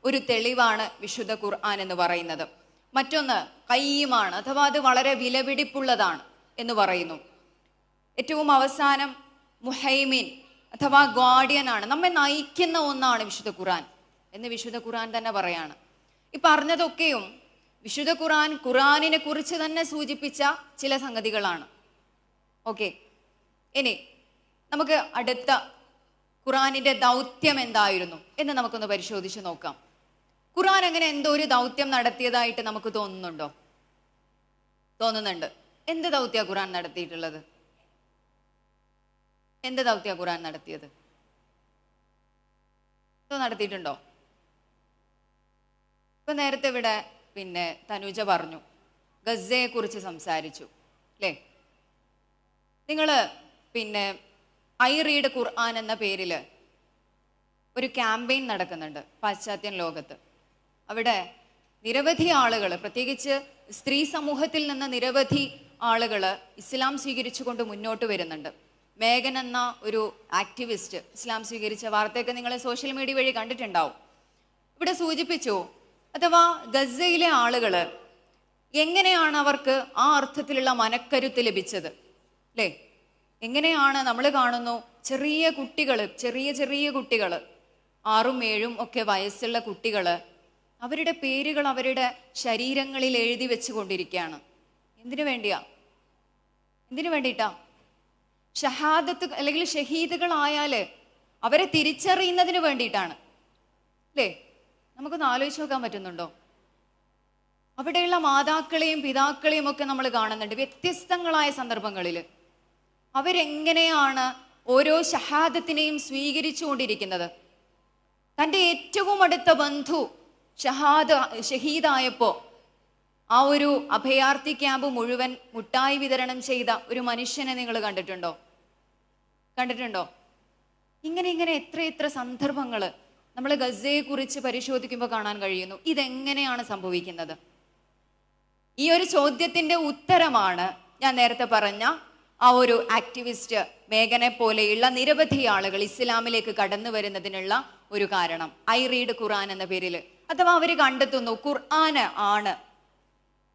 ഒരു തെളിവാണ് വിശുദ്ധ ഖുർആൻ എന്ന് പറയുന്നത്. മറ്റൊന്ന് ഖയ്യിമാണ്, അഥവാ അത് വളരെ വിലപിടിപ്പുള്ളതാണ് എന്ന് പറയുന്നു. ഏറ്റവും അവസാനം മുഹൈമിൻ, അഥവാ ഗാർഡിയൻ ആണ്, നമ്മെ നയിക്കുന്ന ഒന്നാണ് വിശുദ്ധ ഖുർആൻ എന്ന് വിശുദ്ധ ഖുർആൻ തന്നെ പറയാണ്. ഈ പറഞ്ഞതൊക്കെയും വിശുദ്ധ ഖുർആനിനെ കുറിച്ച് തന്നെ സൂചിപ്പിച്ച ചില സംഗതികളാണ്. ഓക്കെ, ഇനി നമുക്ക് അടുത്ത ഖുർആനിന്റെ ദൗത്യം എന്തായിരുന്നു എന്ന് നമുക്കൊന്ന് പരിശോധിച്ച് നോക്കാം. ഖുർആൻ അങ്ങനെ എന്തോ ഒരു ദൗത്യം നടത്തിയതായിട്ട് നമുക്ക് തോന്നുന്നുണ്ടോ? തോന്നുന്നുണ്ട്. എന്ത് ദൗത്യ ഖുർആൻ നടത്തിയിട്ടുള്ളത്? എന്ത് ദൗത്യ ഖുർആൻ നടത്തിയത്? നടത്തിയിട്ടുണ്ടോ? ഇപ്പൊ നേരത്തെ ഇവിടെ തനുജ പറഞ്ഞു, ഗസയെ കുറിച്ച് സംസാരിച്ചു, അല്ലേ? നിങ്ങള് ഐ റീഡ് ഖുർആൻ എന്ന പേരില് ഒരു ക്യാമ്പയിൻ നടക്കുന്നുണ്ട് പാശ്ചാത്യൻ ലോകത്ത്. അവിടെ നിരവധി ആളുകൾ, പ്രത്യേകിച്ച് സ്ത്രീ സമൂഹത്തിൽ നിന്ന് നിരവധി ആളുകൾ ഇസ്ലാം സ്വീകരിച്ചുകൊണ്ട് മുന്നോട്ട് വരുന്നുണ്ട്. മേഘൻ എന്ന ഒരു ആക്ടിവിസ്റ്റ് ഇസ്ലാം സ്വീകരിച്ച വാർത്തയൊക്കെ നിങ്ങൾ സോഷ്യൽ മീഡിയ വഴി കണ്ടിട്ടുണ്ടാവും. ഇവിടെ സൂചിപ്പിച്ചു, അഥവാ ഗസയിലെ ആളുകൾ എങ്ങനെയാണ് അവർക്ക് ആ അർത്ഥത്തിലുള്ള മനക്കരുത്ത് ലഭിച്ചത്, അല്ലേ? എങ്ങനെയാണ് നമ്മൾ കാണുന്നു ചെറിയ കുട്ടികൾ, ചെറിയ കുട്ടികൾ, 6ഉം 7ഉം ഒക്കെ വയസ്സുള്ള കുട്ടികൾ അവരുടെ പേരുകൾ അവരുടെ ശരീരങ്ങളിൽ എഴുതി വെച്ചുകൊണ്ടിരിക്കുകയാണ്. എന്തിനു വേണ്ടിയിട്ടാ? ഷഹാദത്ത് അല്ലെങ്കിൽ ഷഹീദുകളായാല് അവരെ തിരിച്ചറിയുന്നതിന് വേണ്ടിയിട്ടാണ്. അല്ലേ? നമുക്കൊന്ന് ആലോചിച്ച് നോക്കാൻ പറ്റുന്നുണ്ടോ? അവിടെയുള്ള മാതാക്കളെയും പിതാക്കളെയും ഒക്കെ നമ്മൾ കാണുന്നുണ്ട് വ്യത്യസ്തങ്ങളായ സന്ദർഭങ്ങളിൽ. അവരെങ്ങനെയാണ് ഓരോ ഷഹാദത്തിനെയും സ്വീകരിച്ചുകൊണ്ടിരിക്കുന്നത്. തൻ്റെ ഏറ്റവും അടുത്ത ബന്ധു ഷഹീദായപ്പോൾ ആ ഒരു അഭയാർത്ഥി ക്യാമ്പ് മുഴുവൻ മുട്ടായി വിതരണം ചെയ്ത ഒരു മനുഷ്യനെ നിങ്ങൾ കണ്ടിട്ടുണ്ടോ? ഇങ്ങനെ എത്ര സന്ദർഭങ്ങൾ നമ്മൾ ഗസയെ കുറിച്ച് പരിശോധിക്കുമ്പോൾ കാണാൻ കഴിയുന്നു. ഇതെങ്ങനെയാണ് സംഭവിക്കുന്നത്? ഈ ഒരു ചോദ്യത്തിന്റെ ഉത്തരമാണ് ഞാൻ നേരത്തെ പറഞ്ഞ ആ ഒരു ആക്ടിവിസ്റ്റ് മേഘനെ പോലെയുള്ള നിരവധി ആളുകൾ ഇസ്ലാമിലേക്ക് കടന്നു വരുന്നതിനുള്ള ഒരു കാരണം. ഐ റീഡ് ഖുർആൻ എന്ന പേരിൽ, അഥവാ അവർ കണ്ടെത്തുന്നു ഖുർആൻ ആണ്.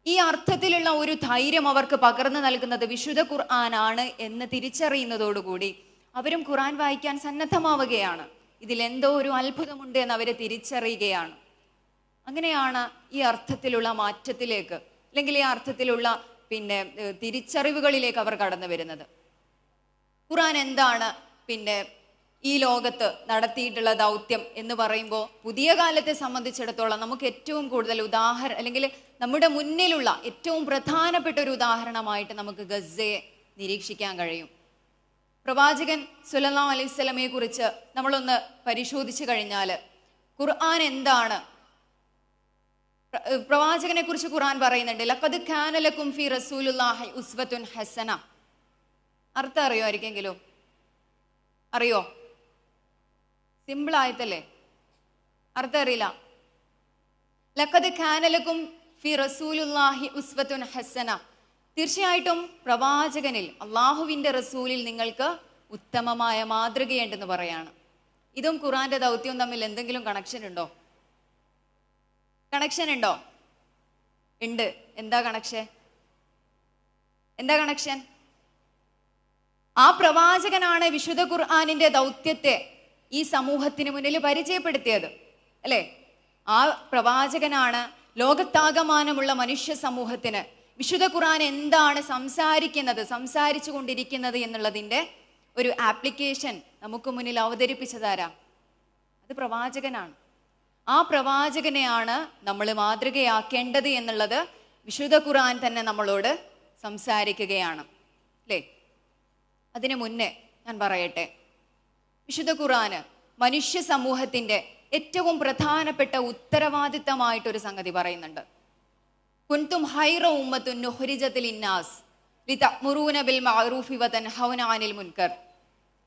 ഈ അർത്ഥത്തിലുള്ള ഒരു ധൈര്യം അവർക്ക് പകർന്നു നൽകുന്നത് വിശുദ്ധ ഖുർആൻ ആണ് എന്ന് തിരിച്ചറിയുന്നതോടുകൂടി അവരും ഖുർആൻ വായിക്കാൻ സന്നദ്ധമാവുകയാണ്. ഇതിലെന്തോ ഒരു അത്ഭുതമുണ്ട് എന്ന് അവരെ തിരിച്ചറിയുകയാണ്. അങ്ങനെയാണ് ഈ അർത്ഥത്തിലുള്ള മാറ്റത്തിലേക്ക്, അല്ലെങ്കിൽ ഈ അർത്ഥത്തിലുള്ള തിരിച്ചറിവുകളിലേക്ക് അവർ കടന്നു വരുന്നത്. ഖുർആൻ എന്താണ് ഈ ലോകത്ത് നടത്തിയിട്ടുള്ള ദൗത്യം എന്ന് പറയുമ്പോൾ പുതിയ കാലത്തെ സംബന്ധിച്ചിടത്തോളം നമുക്ക് ഏറ്റവും കൂടുതൽ അല്ലെങ്കിൽ നമ്മുടെ മുന്നിലുള്ള ഏറ്റവും പ്രധാനപ്പെട്ട ഒരു ഉദാഹരണമായിട്ട് നമുക്ക് ഗസയെ നിരീക്ഷിക്കാൻ കഴിയും. പ്രവാചകൻ സ്വല്ലല്ലാഹു അലൈഹി വസല്ലമയെ കുറിച്ച് നമ്മളൊന്ന് പരിശോധിച്ചു കഴിഞ്ഞാൽ ഖുർആൻ എന്താണ്? പ്രവാചകനെ കുറിച്ച് ഖുർആൻ പറയുന്നുണ്ട്, ലഖദ് കാന ലക്കും ഫീ റസൂലില്ലാഹി ഉസ്വത്തുൻ ഹസന. അർത്ഥം അറിയോ ആർക്കെങ്കിലും? അറിയോ? സിമ്പിൾ ആയിട്ടല്ലേ? അർത്ഥം അറിയില്ല. ലഖദ് കാന ലക്കും ഫീ റസൂലില്ലാഹി ഉസ്വത്തുൻ ഹസന. തീർച്ചയായിട്ടും പ്രവാചകനിൽ, അള്ളാഹുവിന്റെ റസൂലിൽ നിങ്ങൾക്ക് ഉത്തമമായ മാതൃകയുണ്ടെന്ന് പറയാണ്. ഇതും ഖുർആന്റെ ദൗത്യവും തമ്മിൽ എന്തെങ്കിലും കണക്ഷൻ ഉണ്ടോ? ഉണ്ട്. എന്താ കണക്ഷൻ? ആ പ്രവാചകനാണ് വിശുദ്ധ ഖുർആനിന്റെ ദൗത്യത്തെ ഈ സമൂഹത്തിന് മുന്നിൽ പരിചയപ്പെടുത്തിയത്, അല്ലേ? ആ പ്രവാചകനാണ് ലോകത്താകമാനമുള്ള മനുഷ്യ സമൂഹത്തിന് വിശുദ്ധ ഖുർആൻ എന്താണ് സംസാരിച്ചു കൊണ്ടിരിക്കുന്നത് എന്നുള്ളതിൻ്റെ ഒരു ആപ്ലിക്കേഷൻ നമുക്ക് മുന്നിൽ അവതരിപ്പിച്ചതാരാ? അത് പ്രവാചകനാണ്. ആ പ്രവാചകനെയാണ് നമ്മൾ മാതൃകയാക്കേണ്ടത് എന്നുള്ളത് വിശുദ്ധ ഖുർആൻ തന്നെ നമ്മളോട് സംസാരിക്കുകയാണ്, അല്ലേ? അതിനു മുന്നേ ഞാൻ പറയട്ടെ, വിശുദ്ധ ഖുർആന് മനുഷ്യ സമൂഹത്തിന്റെ ഏറ്റവും പ്രധാനപ്പെട്ട ഉത്തരവാദിത്തമായിട്ടൊരു സംഗതി പറയുന്നുണ്ട്. കുൻതും ഹൈറ ഉമ്മത്തുൻ ഉഖ്രിജത് ലിന്നാസ് ലിതഅ്മുറൂന ബിൽ മഅറൂഫി വതൻഹൗന അനിൽ മുൻകർ.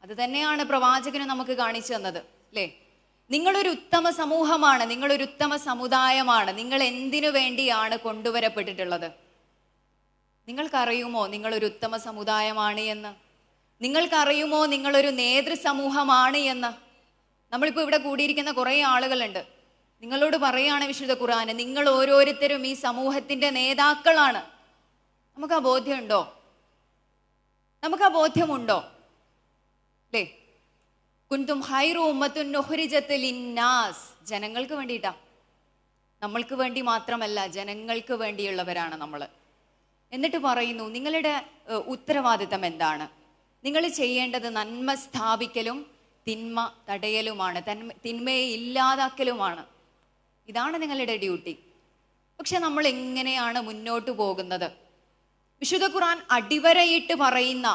അത് തന്നെയാണ് പ്രവാചകന് നമുക്ക് കാണിച്ചു തന്നത്, അല്ലേ? നിങ്ങളൊരു ഉത്തമ സമൂഹമാണ്, നിങ്ങളൊരു ഉത്തമ സമുദായമാണ്. നിങ്ങൾ എന്തിനു വേണ്ടിയാണ് കൊണ്ടുവരപ്പെട്ടിട്ടുള്ളത്? നിങ്ങൾക്കറിയുമോ നിങ്ങളൊരു ഉത്തമ സമുദായമാണ് എന്ന്? നിങ്ങൾക്കറിയുമോ നിങ്ങളൊരു നേതൃസമൂഹമാണ് എന്ന്? നമ്മളിപ്പോൾ ഇവിടെ കൂടിയിരിക്കുന്ന കുറേ ആളുകളുണ്ട്. നിങ്ങളോട് പറയാണ് വിശുദ്ധ ഖുർആന്, നിങ്ങൾ ഓരോരുത്തരും ഈ സമൂഹത്തിന്റെ നേതാക്കളാണ്. നമുക്ക് ആ ബോധ്യമുണ്ടോ? അല്ലേ? കുൻതും ഹൈറു ഉമ്മത്തുൻ ഉഖ്രിജത് ലിന്നാസ്. ജനങ്ങൾക്ക് വേണ്ടിയിട്ടാ, നമ്മൾക്ക് വേണ്ടി മാത്രമല്ല, ജനങ്ങൾക്ക് വേണ്ടിയുള്ളവരാണ് നമ്മൾ. എന്നിട്ട് പറയുന്നു, നിങ്ങളുടെ ഉത്തരവാദിത്തം എന്താണ്? നിങ്ങൾ ചെയ്യേണ്ടത് നന്മ സ്ഥാപിക്കലും തിന്മ തടയലുമാണ്, തിന്മയെ ഇല്ലാതാക്കലുമാണ്. ഇതാണ് നിങ്ങളുടെ ഡ്യൂട്ടി. പക്ഷെ നമ്മൾ എങ്ങനെയാണ് മുന്നോട്ട് പോകുന്നത്? വിശുദ്ധ ഖുർആൻ അടിവരയിട്ട് പറയുന്ന,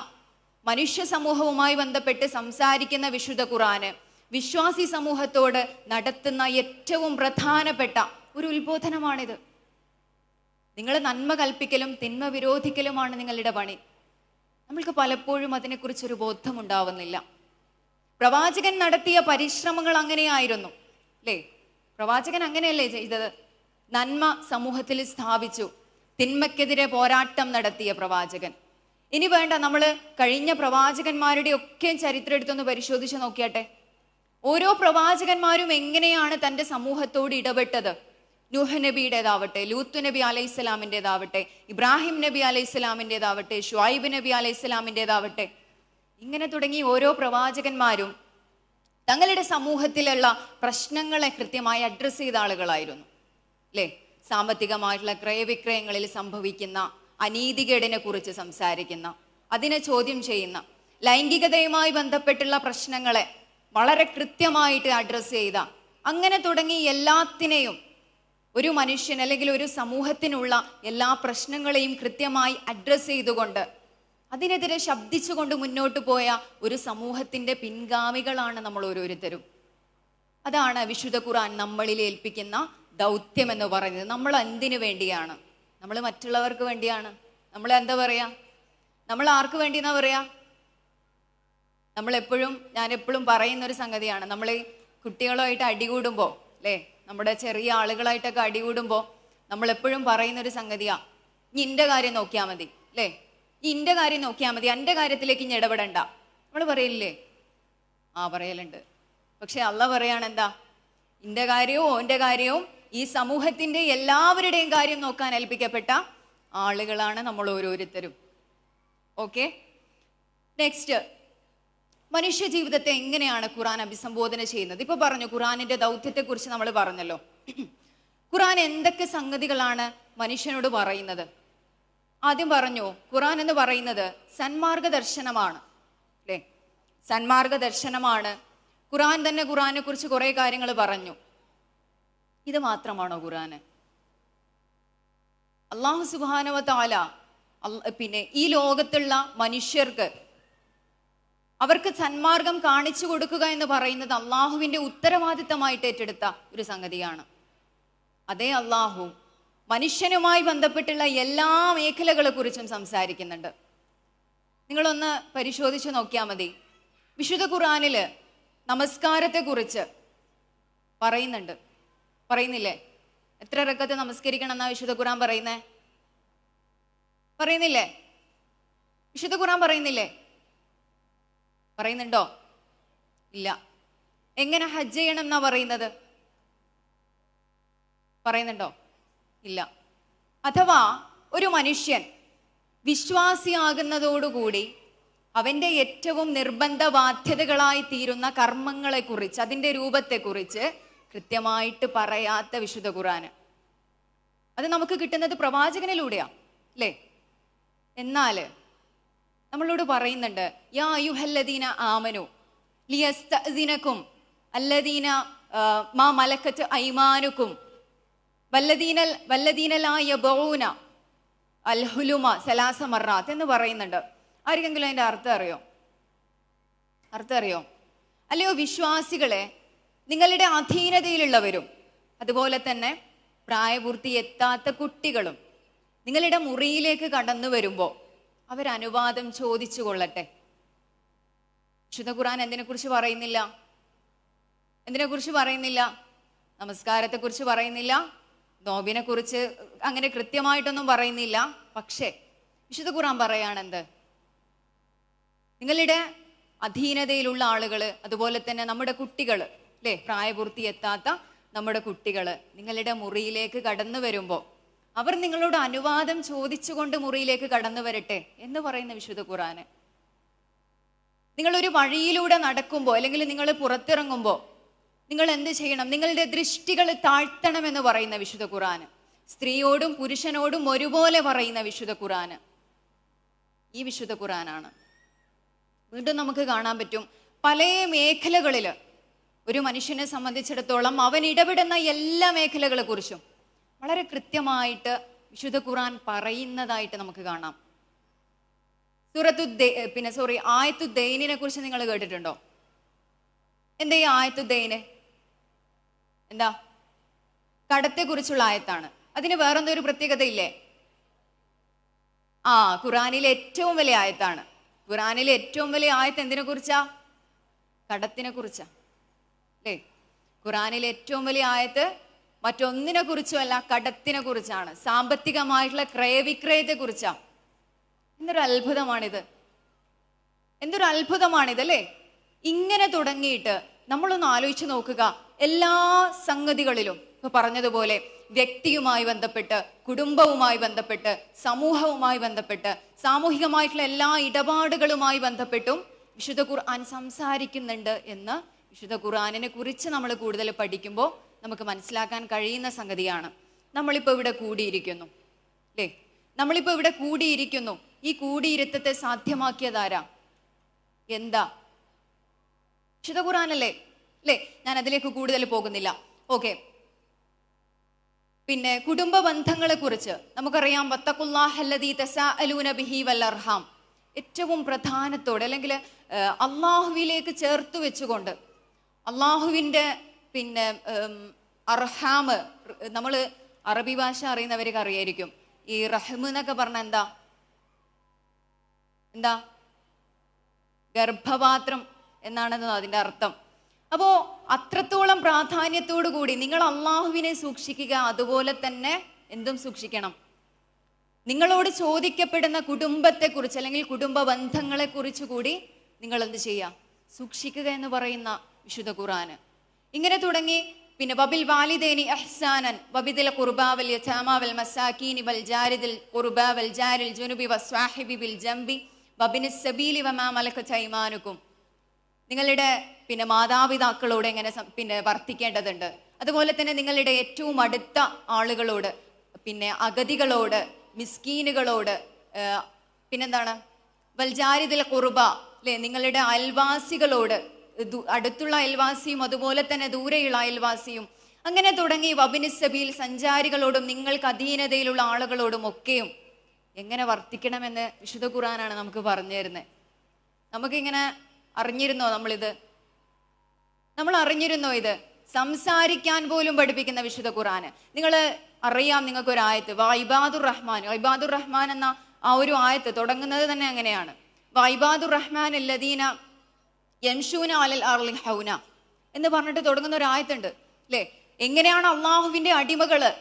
മനുഷ്യ സമൂഹവുമായി ബന്ധപ്പെട്ട് സംസാരിക്കുന്ന വിശുദ്ധ ഖുർആന് വിശ്വാസി സമൂഹത്തോട് നടത്തുന്ന ഏറ്റവും പ്രധാനപ്പെട്ട ഒരു ഉത്ബോധനമാണിത്. നിങ്ങൾ നന്മ കൽപ്പിക്കലും തിന്മ വിരോധിക്കലുമാണ് നിങ്ങളുടെ പണി. നമ്മൾക്ക് പലപ്പോഴും അതിനെക്കുറിച്ചൊരു ബോധമുണ്ടാവുന്നില്ല. പ്രവാചകൻ നടത്തിയ പരിശ്രമങ്ങൾ അങ്ങനെയായിരുന്നു, അല്ലേ? പ്രവാചകൻ അങ്ങനെയല്ലേ ചെയ്തത്? നന്മ സമൂഹത്തിൽ സ്ഥാപിച്ചു, തിന്മയ്ക്കെതിരെ പോരാട്ടം നടത്തിയ പ്രവാചകൻ. ഇനി വേണ്ട, നമ്മൾ കഴിഞ്ഞ പ്രവാചകന്മാരുടെ ഒക്കെ ചരിത്രം എടുത്തൊന്ന് പരിശോധിച്ച് നോക്കിയാട്ടെ. ഓരോ പ്രവാചകന്മാരും എങ്ങനെയാണ് തൻ്റെ സമൂഹത്തോട് ഇടപെട്ടത്? നൂഹ് നബിയുടേതാവട്ടെ, ലൂത്ത് നബി അലൈഹിസ്സലാമിൻ്റെതാവട്ടെ, ഇബ്രാഹിം നബി അലൈഹിസ്സലാമിൻ്റെതാവട്ടെ, ഷുഐബ് നബി അലൈഹിസ്സലാമിൻ്റെതാവട്ടെ, ഇങ്ങനെ തുടങ്ങി ഓരോ പ്രവാചകന്മാരും തങ്ങളുടെ സമൂഹത്തിലുള്ള പ്രശ്നങ്ങളെ കൃത്യമായി അഡ്രസ്സ് ചെയ്ത ആളുകളായിരുന്നു, അല്ലേ? സാമ്പത്തികമായിട്ടുള്ള ക്രയവിക്രയങ്ങളിൽ സംഭവിക്കുന്ന അനീതികേടിനെ കുറിച്ച് സംസാരിക്കുന്ന, അതിനെ ചോദ്യം ചെയ്യുന്ന, ലൈംഗികതയുമായി ബന്ധപ്പെട്ടുള്ള പ്രശ്നങ്ങളെ വളരെ കൃത്യമായിട്ട് അഡ്രസ്സ് ചെയ്ത, അങ്ങനെ തുടങ്ങി എല്ലാത്തിനെയും ഒരു മനുഷ്യൻ അല്ലെങ്കിൽ ഒരു സമൂഹത്തിനുള്ള എല്ലാ പ്രശ്നങ്ങളെയും കൃത്യമായി അഡ്രസ്സ് ചെയ്തുകൊണ്ട് അതിനെതിരെ ശബ്ദിച്ചുകൊണ്ട് മുന്നോട്ട് പോയ ഒരു സമൂഹത്തിൻ്റെ പിൻഗാമികളാണ് നമ്മൾ ഓരോരുത്തരും. അതാണ് വിശുദ്ധ ഖുർആൻ നമ്മളിൽ ഏൽപ്പിക്കുന്ന ദൗത്യം എന്ന് പറയുന്നത്. നമ്മൾ എന്തിനു വേണ്ടിയാണ്? നമ്മൾ മറ്റുള്ളവർക്ക് വേണ്ടിയാണ്. നമ്മൾ എന്താ പറയാ? നമ്മൾ ആർക്ക് വേണ്ടി എന്നാ പറയാ? ഞാൻ എപ്പോഴും പറയുന്ന ഒരു സംഗതിയാണ്, നമ്മൾ കുട്ടികളുമായിട്ട് അടികൂടുമ്പോൾ അല്ലേ, നമ്മുടെ ചെറിയ ആളുകളായിട്ടൊക്കെ അടികൂടുമ്പോൾ നമ്മൾ എപ്പോഴും പറയുന്നൊരു സംഗതിയാ, ഇനി ഇൻ്റെ കാര്യം നോക്കിയാൽ മതി അല്ലേ, ഇൻ്റെ കാര്യം നോക്കിയാൽ മതി, എൻ്റെ കാര്യത്തിലേക്ക് ഇനി ഇടപെടണ്ട. നമ്മൾ പറയില്ലേ? പറയലുണ്ട്. പക്ഷെ അള്ളാഹ് പറയാണ് എന്താ? ഇൻ്റെ കാര്യവും ഓൻ്റെ കാര്യവും ഈ സമൂഹത്തിൻ്റെ എല്ലാവരുടെയും കാര്യം നോക്കാൻ ഏൽപ്പിക്കപ്പെട്ട ആളുകളാണ് നമ്മൾ ഓരോരുത്തരും. ഓക്കെ, നെക്സ്റ്റ്, മനുഷ്യ ജീവിതത്തെ എങ്ങനെയാണ് ഖുർആൻ അഭിസംബോധന ചെയ്യുന്നത്? ഇപ്പൊ പറഞ്ഞു ഖുർആനിന്റെ ദൗത്യത്തെക്കുറിച്ച് നമ്മൾ പറഞ്ഞല്ലോ. ഖുർആൻ എന്തൊക്കെ സംഗതികളാണ് മനുഷ്യനോട് പറയുന്നത്? ആദ്യം പറഞ്ഞു, ഖുർആൻ എന്ന് പറയുന്നത് സന്മാർഗ ദർശനമാണ് അല്ലേ, സന്മാർഗ ദർശനമാണ്. ഖുർആൻ തന്നെ ഖുർആനെ കുറിച്ച് കുറെ കാര്യങ്ങൾ പറഞ്ഞു. ഇത് മാത്രമാണോ ഖുർആന്? അല്ലാഹു സുബ്ഹാനഹു വ തആല പിന്നെ ഈ ലോകത്തുള്ള മനുഷ്യർക്ക് അവർക്ക് സന്മാർഗം കാണിച്ചു കൊടുക്കുക എന്ന് പറയുന്നത് അള്ളാഹുവിൻ്റെ ഉത്തരവാദിത്തമായിട്ട് ഏറ്റെടുത്ത ഒരു സംഗതിയാണ്. അതേ അള്ളാഹു മനുഷ്യനുമായി ബന്ധപ്പെട്ടുള്ള എല്ലാ മേഖലകളെ കുറിച്ചും സംസാരിക്കുന്നുണ്ട്. നിങ്ങളൊന്ന് പരിശോധിച്ച് നോക്കിയാൽ മതി. വിശുദ്ധ ഖുർആനില് നമസ്കാരത്തെക്കുറിച്ച് പറയുന്നില്ലേ? എത്ര റക്അത്ത് നമസ്കരിക്കണം എന്നാ വിശുദ്ധ ഖുർആൻ പറയുന്നില്ലേ? വിശുദ്ധ ഖുർആൻ പറയുന്നുണ്ടോ? ഇല്ല. എങ്ങനെ ഹജ്ജ് ചെയ്യണം എന്നാ പറയുന്നുണ്ടോ? ഇല്ല. അഥവാ ഒരു മനുഷ്യൻ വിശ്വാസിയാകുന്നതോടുകൂടി അവൻ്റെ ഏറ്റവും നിർബന്ധ ബാധ്യതകളായി തീരുന്ന കർമ്മങ്ങളെക്കുറിച്ച്, അതിൻ്റെ രൂപത്തെക്കുറിച്ച് കൃത്യമായിട്ട് പറയാത്ത വിശുദ്ധ ഖുർആന്. അത് നമുക്ക് കിട്ടുന്നത് പ്രവാചകനിലൂടെയാ അല്ലേ? എന്നാൽ നമ്മളോട് പറയുന്നുണ്ട്, യാ അയ്യുഹല്ലദീന ആമനു ലിയസ്തഅ്സിനകും അല്ലദീന മാ മലക്കത്ത് ഐമാനുക്കും വല്ലദീന ലാ യബഊന അൽ ഹുലുമ സലാസ മറാത്ത് എന്ന് പറയുന്നുണ്ട്. ആർക്കെങ്കിലും അതിൻ്റെ അർത്ഥം അറിയോ? അല്ലയോ വിശ്വാസികളെ, നിങ്ങളുടെ അധീനതയിലുള്ളവരും അതുപോലെ തന്നെ പ്രായപൂർത്തി എത്താത്ത കുട്ടികളും നിങ്ങളുടെ മുറിയിലേക്ക് കടന്നു വരുമ്പോൾ അവരനുവാദം ചോദിച്ചു കൊള്ളട്ടെ. വിശുദ്ധ ഖുർആൻ എന്തിനെക്കുറിച്ച് പറയുന്നില്ല? നമസ്കാരത്തെക്കുറിച്ച് പറയുന്നില്ല, നോമ്പിനെ കുറിച്ച് അങ്ങനെ കൃത്യമായിട്ടൊന്നും പറയുന്നില്ല. പക്ഷേ വിശുദ്ധ ഖുർആൻ പറയാണെന്ത്? നിങ്ങളുടെ അധീനതയിലുള്ള ആളുകൾ, അതുപോലെ തന്നെ നമ്മുടെ കുട്ടികൾ അല്ലേ, പ്രായപൂർത്തി എത്താത്ത നമ്മുടെ കുട്ടികൾ നിങ്ങളുടെ മുറിയിലേക്ക് കടന്നു വരുമ്പോൾ അവർ നിങ്ങളോട് അനുവാദം ചോദിച്ചുകൊണ്ട് മുറിയിലേക്ക് കടന്നു വരട്ടെ എന്ന് പറയുന്ന വിശുദ്ധ ഖുർആന്. നിങ്ങളൊരു വഴിയിലൂടെ നടക്കുമ്പോൾ അല്ലെങ്കിൽ നിങ്ങൾ പുറത്തിറങ്ങുമ്പോൾ നിങ്ങൾ എന്ത് ചെയ്യണം? നിങ്ങളുടെ ദൃഷ്ടികൾ താഴ്ത്തണമെന്ന് പറയുന്ന വിശുദ്ധ ഖുർആന്. സ്ത്രീയോടും പുരുഷനോടും ഒരുപോലെ പറയുന്ന വിശുദ്ധ ഖുർആന് ഈ വിശുദ്ധ ഖുർആനാണ്. വീണ്ടും നമുക്ക് കാണാൻ പറ്റും പല മേഖലകളിൽ ഒരു മനുഷ്യനെ സംബന്ധിച്ചിടത്തോളം അവൻ ഇടപെടുന്ന എല്ലാ മേഖലകളെ കുറിച്ചും വളരെ കൃത്യമായിട്ട് വിശുദ്ധ ഖുർആൻ പറയുന്നതായിട്ട് നമുക്ക് കാണാം. ആയത്തുദ്ദൈനിനെ കുറിച്ച് നിങ്ങൾ കേട്ടിട്ടുണ്ടോ? എന്താ ഈ ആയത്തുദ്ദൈന്? എന്താ? കടത്തെ കുറിച്ചുള്ള ആയത്താണ്. അതിന് വേറെന്തോ ഒരു പ്രത്യേകത ഇല്ലേ? ഖുർആനിലെ ഏറ്റവും വലിയ ആയത്താണ്. ഖുർആനിലെ ഏറ്റവും വലിയ ആയത്ത് എന്തിനെ കുറിച്ചാ? കടത്തിനെ കുറിച്ചാ അല്ലേ? ഖുർആനിലെ ഏറ്റവും വലിയ ആയത്ത് മറ്റൊന്നിനെ കുറിച്ചുമല്ല, കടത്തിനെ കുറിച്ചാണ്. സാമ്പത്തികമായിട്ടുള്ള ക്രയവിക്രയത്തെ കുറിച്ചാ. എന്തൊരു അത്ഭുതമാണിത് അല്ലേ? ഇങ്ങനെ തുടങ്ങിയിട്ട് നമ്മളൊന്ന് ആലോചിച്ച് നോക്കുക. എല്ലാ സംഗതികളിലും ഇപ്പൊ പറഞ്ഞതുപോലെ വ്യക്തിയുമായി ബന്ധപ്പെട്ട്, കുടുംബവുമായി ബന്ധപ്പെട്ട്, സമൂഹവുമായി ബന്ധപ്പെട്ട്, സാമൂഹികമായിട്ടുള്ള എല്ലാ ഇടപാടുകളുമായി ബന്ധപ്പെട്ടും വിശുദ്ധ ഖുർആൻ സംസാരിക്കുന്നുണ്ട് എന്ന് വിശുദ്ധ ഖുർആനിനെ കുറിച്ച് നമ്മൾ കൂടുതൽ പഠിക്കുമ്പോൾ നമുക്ക് മനസ്സിലാക്കാൻ കഴിയുന്ന സംഗതിയാണ്. നമ്മളിപ്പോൾ ഇവിടെ കൂടിയിരിക്കുന്നു അല്ലേ? ഈ കൂടിയിരുത്തത്തെ സാധ്യമാക്കിയതാരാ? എന്താ? വിശുദ്ധ ഖുർആനല്ലേ അല്ലേ? ഞാൻ അതിലേക്ക് കൂടുതൽ പോകുന്നില്ല. ഓക്കെ, പിന്നെ കുടുംബ ബന്ധങ്ങളെ കുറിച്ച് നമുക്കറിയാം. വത്തഖുല്ലാഹല്ലദീ തസാഅലൂന ബിഹി വൽ അർഹാം, ഏറ്റവും പ്രധാനത്തോടെ അല്ലെങ്കിൽ അള്ളാഹുവിലേക്ക് ചേർത്ത് വെച്ചുകൊണ്ട് അള്ളാഹുവിൻ്റെ പിന്നെ അർഹാമ്, നമ്മൾ അറബി ഭാഷ അറിയുന്നവർക്ക് അറിയായിരിക്കും. ഈ റഹ്മ് എന്നൊക്കെ പറഞ്ഞാൽ എന്താ ഗർഭപാത്രം എന്നാണെന്നോ അതിൻ്റെ അർത്ഥം. അപ്പോൾ അത്രത്തോളം പ്രാധാന്യത്തോടു കൂടി നിങ്ങൾ അള്ളാഹുവിനെ സൂക്ഷിക്കുക, അതുപോലെ തന്നെ എന്തും സൂക്ഷിക്കണം. നിങ്ങളോട് ചോദിക്കപ്പെടുന്ന കുടുംബത്തെക്കുറിച്ച് അല്ലെങ്കിൽ കുടുംബ ബന്ധങ്ങളെ കുറിച്ച് കൂടി നിങ്ങൾ എന്ത് ചെയ്യുക, സൂക്ഷിക്കുക എന്ന് പറയുന്ന വിശുദ്ധ ഖുർആന്. ഇങ്ങനെ തുടങ്ങി. പിന്നെ വബിൽ വാലിദൈനി ഇഹ്സാനൻ വബിദിൽ ഖുർബാ വൽ യതാമാ വൽ മസാകീനി വൽ ജാരിദിൽ ഖുർബാ വൽ ജാരിൽ ജുനുബി വസ്വാഹിബി ബിൽ ജംബി വബിനിസ് സബീലി വമാ മലക്കത് അയ്മാനുക്കും. നിങ്ങളുടെ പിന്നെ മാതാപിതാക്കളോട് എങ്ങനെ പിന്നെ വർത്തിക്കേണ്ടതുണ്ട്. അതുപോലെ തന്നെ നിങ്ങളുടെ ഏറ്റവും അടുത്ത ആളുകളോട്, പിന്നെ അഗതികളോട്, മിസ്കീനുകളോട്, പിന്നെന്താണ് വൽജാരിദിൽ ഖുർബ അല്ലേ, നിങ്ങളുടെ അയൽവാസികളോട്, അടുത്തുള്ള അയൽവാസിയും അതുപോലെ തന്നെ ദൂരെയുള്ള അയൽവാസിയും, അങ്ങനെ തുടങ്ങി വബിനിസ് സബീൽ സഞ്ചാരികളോടും നിങ്ങൾക്ക് അധീനതയിലുള്ള ആളുകളോടും ഒക്കെയും എങ്ങനെ വർത്തിക്കണമെന്ന് വിശുദ്ധ ഖുർആനാണ് നമുക്ക് പറഞ്ഞു തരുന്നത്. നമുക്കിങ്ങനെ അറിഞ്ഞിരുന്നോ? നമ്മൾ അറിഞ്ഞിരുന്നോ ഇത്? സംസാരിക്കാൻ പോലും പഠിപ്പിക്കുന്ന വിശുദ്ധ ഖുർആന്. നിങ്ങൾ അറിയാം, നിങ്ങൾക്കൊരു ആയത്ത് വൈബാദുർ റഹ്മാൻ, വൈബാദുർ റഹ്മാൻ എന്ന ആ ഒരു ആയത്ത് തുടങ്ങുന്നത് തന്നെ അങ്ങനെയാണ്. വൈബാദുർ റഹ്മാൻ അല്ലദീന യംശൂന അലൽ അർളി ഹൗന എന്ന് പറഞ്ഞിട്ട് തുടങ്ങുന്ന ഒരു ആയത്തുണ്ട് അല്ലേ? എങ്ങനെയാണ് അള്ളാഹുവിന്റെ അടിമകള്,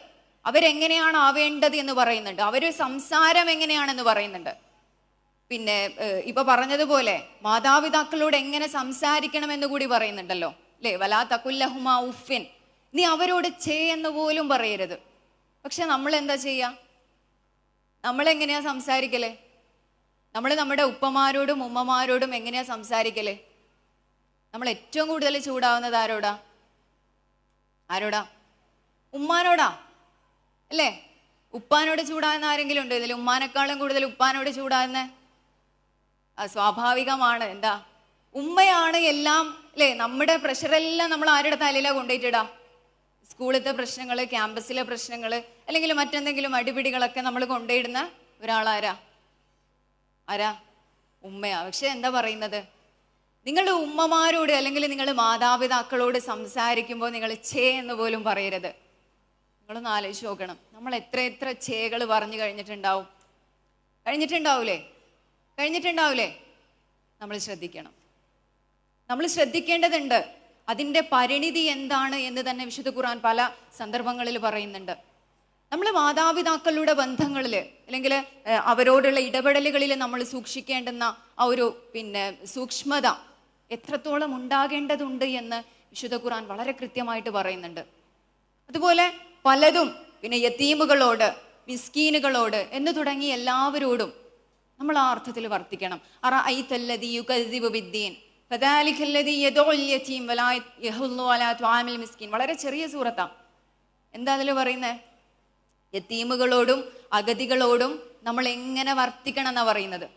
അവരെങ്ങനെയാണ് ആവേണ്ടത് എന്ന് പറയുന്നുണ്ട്. അവര് സംസാരം എങ്ങനെയാണെന്ന് പറയുന്നുണ്ട്. പിന്നെ ഇപ്പൊ പറഞ്ഞതുപോലെ മാതാപിതാക്കളോട് എങ്ങനെ സംസാരിക്കണം എന്ന് കൂടി പറയുന്നുണ്ടല്ലോ അല്ലേ? വലാ തഖുല്ലഹുമാ ഉഫിൻ, നീ അവരോട് എന്ന് പോലും പറയരുത്. പക്ഷെ നമ്മൾ എന്താ ചെയ്യാ? നമ്മളെങ്ങനെയാ സംസാരിക്കല്? നമ്മൾ നമ്മുടെ ഉപ്പമാരോടും ഉമ്മമാരോടും എങ്ങനെയാ സംസാരിക്കല്? നമ്മൾ ഏറ്റവും കൂടുതൽ ചൂടാവുന്നത് ആരോടാ? ഉമ്മാനോടാ അല്ലേ? ഉപ്പാനോട് ചൂടാകുന്ന ആരെങ്കിലും ഉണ്ടോ ഇതിൽ? ഉമ്മാനേക്കാളും കൂടുതൽ ഉപ്പാനോട് ചൂടാകുന്ന സ്വാഭാവികമാണ്. എന്താ? ഉമ്മയാണ് എല്ലാം അല്ലേ? നമ്മുടെ പ്രഷറെല്ലാം നമ്മൾ ആരുടെ തലയിലാണ് കൊണ്ടുപോയിട്ടിടാം? സ്കൂളിലത്തെ പ്രശ്നങ്ങൾ, ക്യാമ്പസിലെ പ്രശ്നങ്ങൾ, അല്ലെങ്കിൽ മറ്റെന്തെങ്കിലും അടിപിടികളൊക്കെ നമ്മൾ കൊണ്ടുപോയിടുന്ന ഒരാളാരാ? ഉമ്മയാ. പക്ഷെ എന്താ പറയുന്നത്? നിങ്ങളുടെ ഉമ്മമാരോട് അല്ലെങ്കിൽ നിങ്ങൾ മാതാപിതാക്കളോട് സംസാരിക്കുമ്പോൾ നിങ്ങൾ എന്ന് പോലും പറയരുത്. നിങ്ങളൊന്ന് ആലോചിച്ച് നോക്കണം. നമ്മൾ എത്ര ചേകൾ പറഞ്ഞു കഴിഞ്ഞിട്ടുണ്ടാവൂലേ? നമ്മൾ ശ്രദ്ധിക്കണം. നമ്മൾ ശ്രദ്ധിക്കേണ്ടതുണ്ട്. അതിൻ്റെ പരിണിതി എന്താണ് എന്ന് തന്നെ വിശുദ്ധ ഖുർആൻ പല സന്ദർഭങ്ങളിൽ പറയുന്നുണ്ട്. നമ്മൾ മാതാപിതാക്കളുടെ ബന്ധങ്ങളിൽ അല്ലെങ്കിൽ അവരോടുള്ള ഇടപെടലുകളിൽ നമ്മൾ സൂക്ഷിക്കേണ്ടുന്ന ആ ഒരു പിന്നെ സൂക്ഷ്മത എത്രത്തോളം ഉണ്ടാകേണ്ടതുണ്ട് എന്ന് വിശുദ്ധ ഖുർആൻ വളരെ കൃത്യമായിട്ട് പറയുന്നുണ്ട്. അതുപോലെ പലതും, പിന്നെ യതീമുകളോട്, മിസ്കീനുകളോട് എന്ന് തുടങ്ങി എല്ലാവരോടും നമ്മൾ ആ അർത്ഥത്തിൽ വർത്തിക്കണം. അറഅയ്തല്ലദീ യുകദ്ദിബു ബിദ്ദീൻ ഫദാലികല്ലദീ യദഉൽ യതീം വലാ യഹുല്ലു അലാ തുആമിൽ മിസ്കീൻ. വളരെ ചെറിയ സൂറത്താ. എന്താ അതിൽ പറയുന്നത്? യതീമുകളോടും അഗതികളോടും നമ്മൾ എങ്ങനെ വർത്തിക്കണം എന്നാ പറയുന്നത്.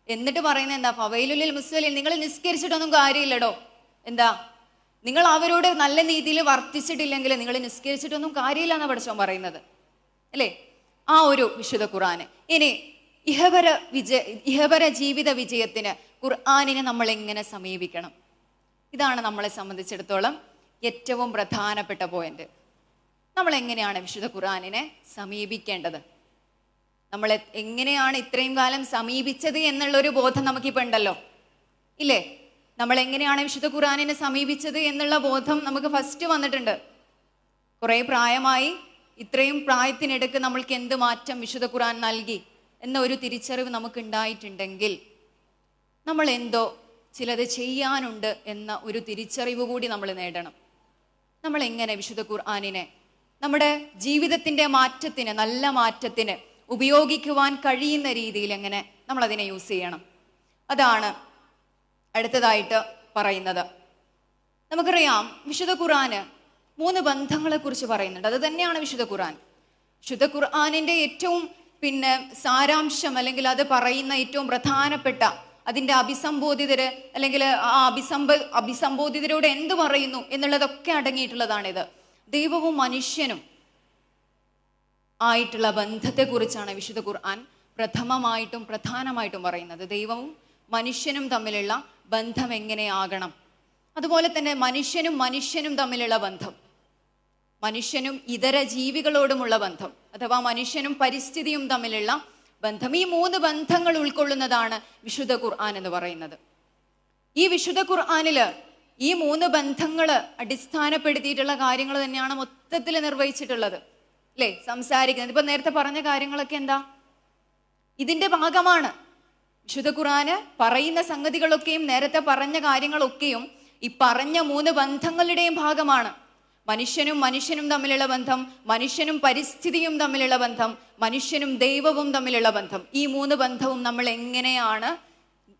എന്നിട്ട് പറയുന്നത് എന്താ? ഫവൈലുലിൽ മുസ്വലിൻ, നിങ്ങൾ നിസ്കരിച്ചിട്ടൊന്നും കാര്യമില്ലടോ. എന്താ? നിങ്ങൾ അവരോട് നല്ല രീതിയിൽ വർത്തിച്ചിട്ടില്ലെങ്കിൽ നിങ്ങൾ നിസ്കരിച്ചിട്ടൊന്നും കാര്യമില്ല എന്നാ പഠിച്ചോൻ പറയുന്നത് അല്ലേ? ആ ഒരു വിശുദ്ധ ഖുർആന്. ഇനി ഇഹപര ജീവിത വിജയത്തിന് ഖുർആനിനെ നമ്മൾ എങ്ങനെ സമീപിക്കണം? ഇതാണ് നമ്മളെ സംബന്ധിച്ചിടത്തോളം ഏറ്റവും പ്രധാനപ്പെട്ട പോയിന്റ്. നമ്മൾ എങ്ങനെയാണ് വിശുദ്ധ ഖുർആനിനെ സമീപിക്കേണ്ടത്? നമ്മൾ എങ്ങനെയാണ് ഇത്രയും കാലം സമീപിച്ചത് എന്നുള്ളൊരു ബോധം നമുക്കിപ്പോൾ ഉണ്ടല്ലോ ഇല്ലേ? നമ്മൾ എങ്ങനെയാണ് വിശുദ്ധ ഖുർആനിനെ സമീപിച്ചത് എന്നുള്ള ബോധം നമുക്ക് ഫസ്റ്റ് വന്നിട്ടുണ്ട്. കുറേ പ്രായമായി, ഇത്രയും പ്രായത്തിനിടയ്ക്ക് നമ്മൾക്ക് എന്ത് മാറ്റം വിശുദ്ധ ഖുർആൻ നൽകി എന്ന ഒരു തിരിച്ചറിവ് നമുക്ക് ഉണ്ടായിട്ടുണ്ടെങ്കിൽ നമ്മൾ എന്തോ ചിലത് ചെയ്യാനുണ്ട് എന്ന ഒരു തിരിച്ചറിവ് കൂടി നമ്മൾ നേടണം. നമ്മൾ എങ്ങനെ വിശുദ്ധ ഖുർആനിനെ നമ്മുടെ ജീവിതത്തിൻ്റെ മാറ്റത്തിന്, നല്ല മാറ്റത്തിന് ഉപയോഗിക്കുവാൻ കഴിയുന്ന രീതിയിൽ എങ്ങനെ നമ്മളതിനെ യൂസ് ചെയ്യണം? അതാണ് അടുത്തതായിട്ട് പറയുന്നത്. നമുക്കറിയാം വിശുദ്ധ ഖുർആന് 3 ബന്ധങ്ങളെ കുറിച്ച് പറയുന്നുണ്ട്. അത് തന്നെയാണ് വിശുദ്ധ ഖുർആൻ. വിശുദ്ധ ഖുർആനിൻ്റെ ഏറ്റവും പിന്നെ സാരാംശം അല്ലെങ്കിൽ അത് പറയുന്ന ഏറ്റവും പ്രധാനപ്പെട്ട അതിൻ്റെ അഭിസംബോധിതര് അല്ലെങ്കിൽ ആ അഭിസംബോധിതരോട് എന്ത് പറയുന്നു എന്നുള്ളതൊക്കെ അടങ്ങിയിട്ടുള്ളതാണിത്. ദൈവവും മനുഷ്യനും ആയിട്ടുള്ള ബന്ധത്തെക്കുറിച്ചാണ് വിശുദ്ധ ഖുർആൻ പ്രധാനമായിട്ടും പറയുന്നത്. ദൈവവും മനുഷ്യനും തമ്മിലുള്ള ബന്ധം എങ്ങനെയാകണം, അതുപോലെ തന്നെ മനുഷ്യനും തമ്മിലുള്ള ബന്ധം, മനുഷ്യനും ഇതര ജീവികളോടുമുള്ള ബന്ധം, അഥവാ മനുഷ്യനും പരിസ്ഥിതിയും തമ്മിലുള്ള ബന്ധം. ഈ 3 ബന്ധങ്ങൾ ഉൾക്കൊള്ളുന്നതാണ് വിശുദ്ധ ഖുർആൻ എന്ന് പറയുന്നത്. ഈ വിശുദ്ധ ഖുർആനില് ഈ 3 ബന്ധങ്ങൾ അടിസ്ഥാനപ്പെടുത്തിയിട്ടുള്ള കാര്യങ്ങൾ തന്നെയാണ് മൊത്തത്തിൽ നിർവഹിച്ചിട്ടുള്ളത്, അല്ലേ? സംസാരിക്കുന്നത് ഇപ്പൊ നേരത്തെ പറഞ്ഞ കാര്യങ്ങളൊക്കെ എന്താ ഇതിന്റെ ഭാഗമാണ്. വിശുദ്ധ ഖുർആന് പറയുന്ന സംഗതികളൊക്കെയും നേരത്തെ പറഞ്ഞ കാര്യങ്ങളൊക്കെയും ഈ പറഞ്ഞ 3 ബന്ധങ്ങളുടെയും ഭാഗമാണ്. മനുഷ്യനും തമ്മിലുള്ള ബന്ധം, മനുഷ്യനും പരിസ്ഥിതിയും തമ്മിലുള്ള ബന്ധം, മനുഷ്യനും ദൈവവും തമ്മിലുള്ള ബന്ധം. ഈ 3 ബന്ധവും നമ്മൾ എങ്ങനെയാണ്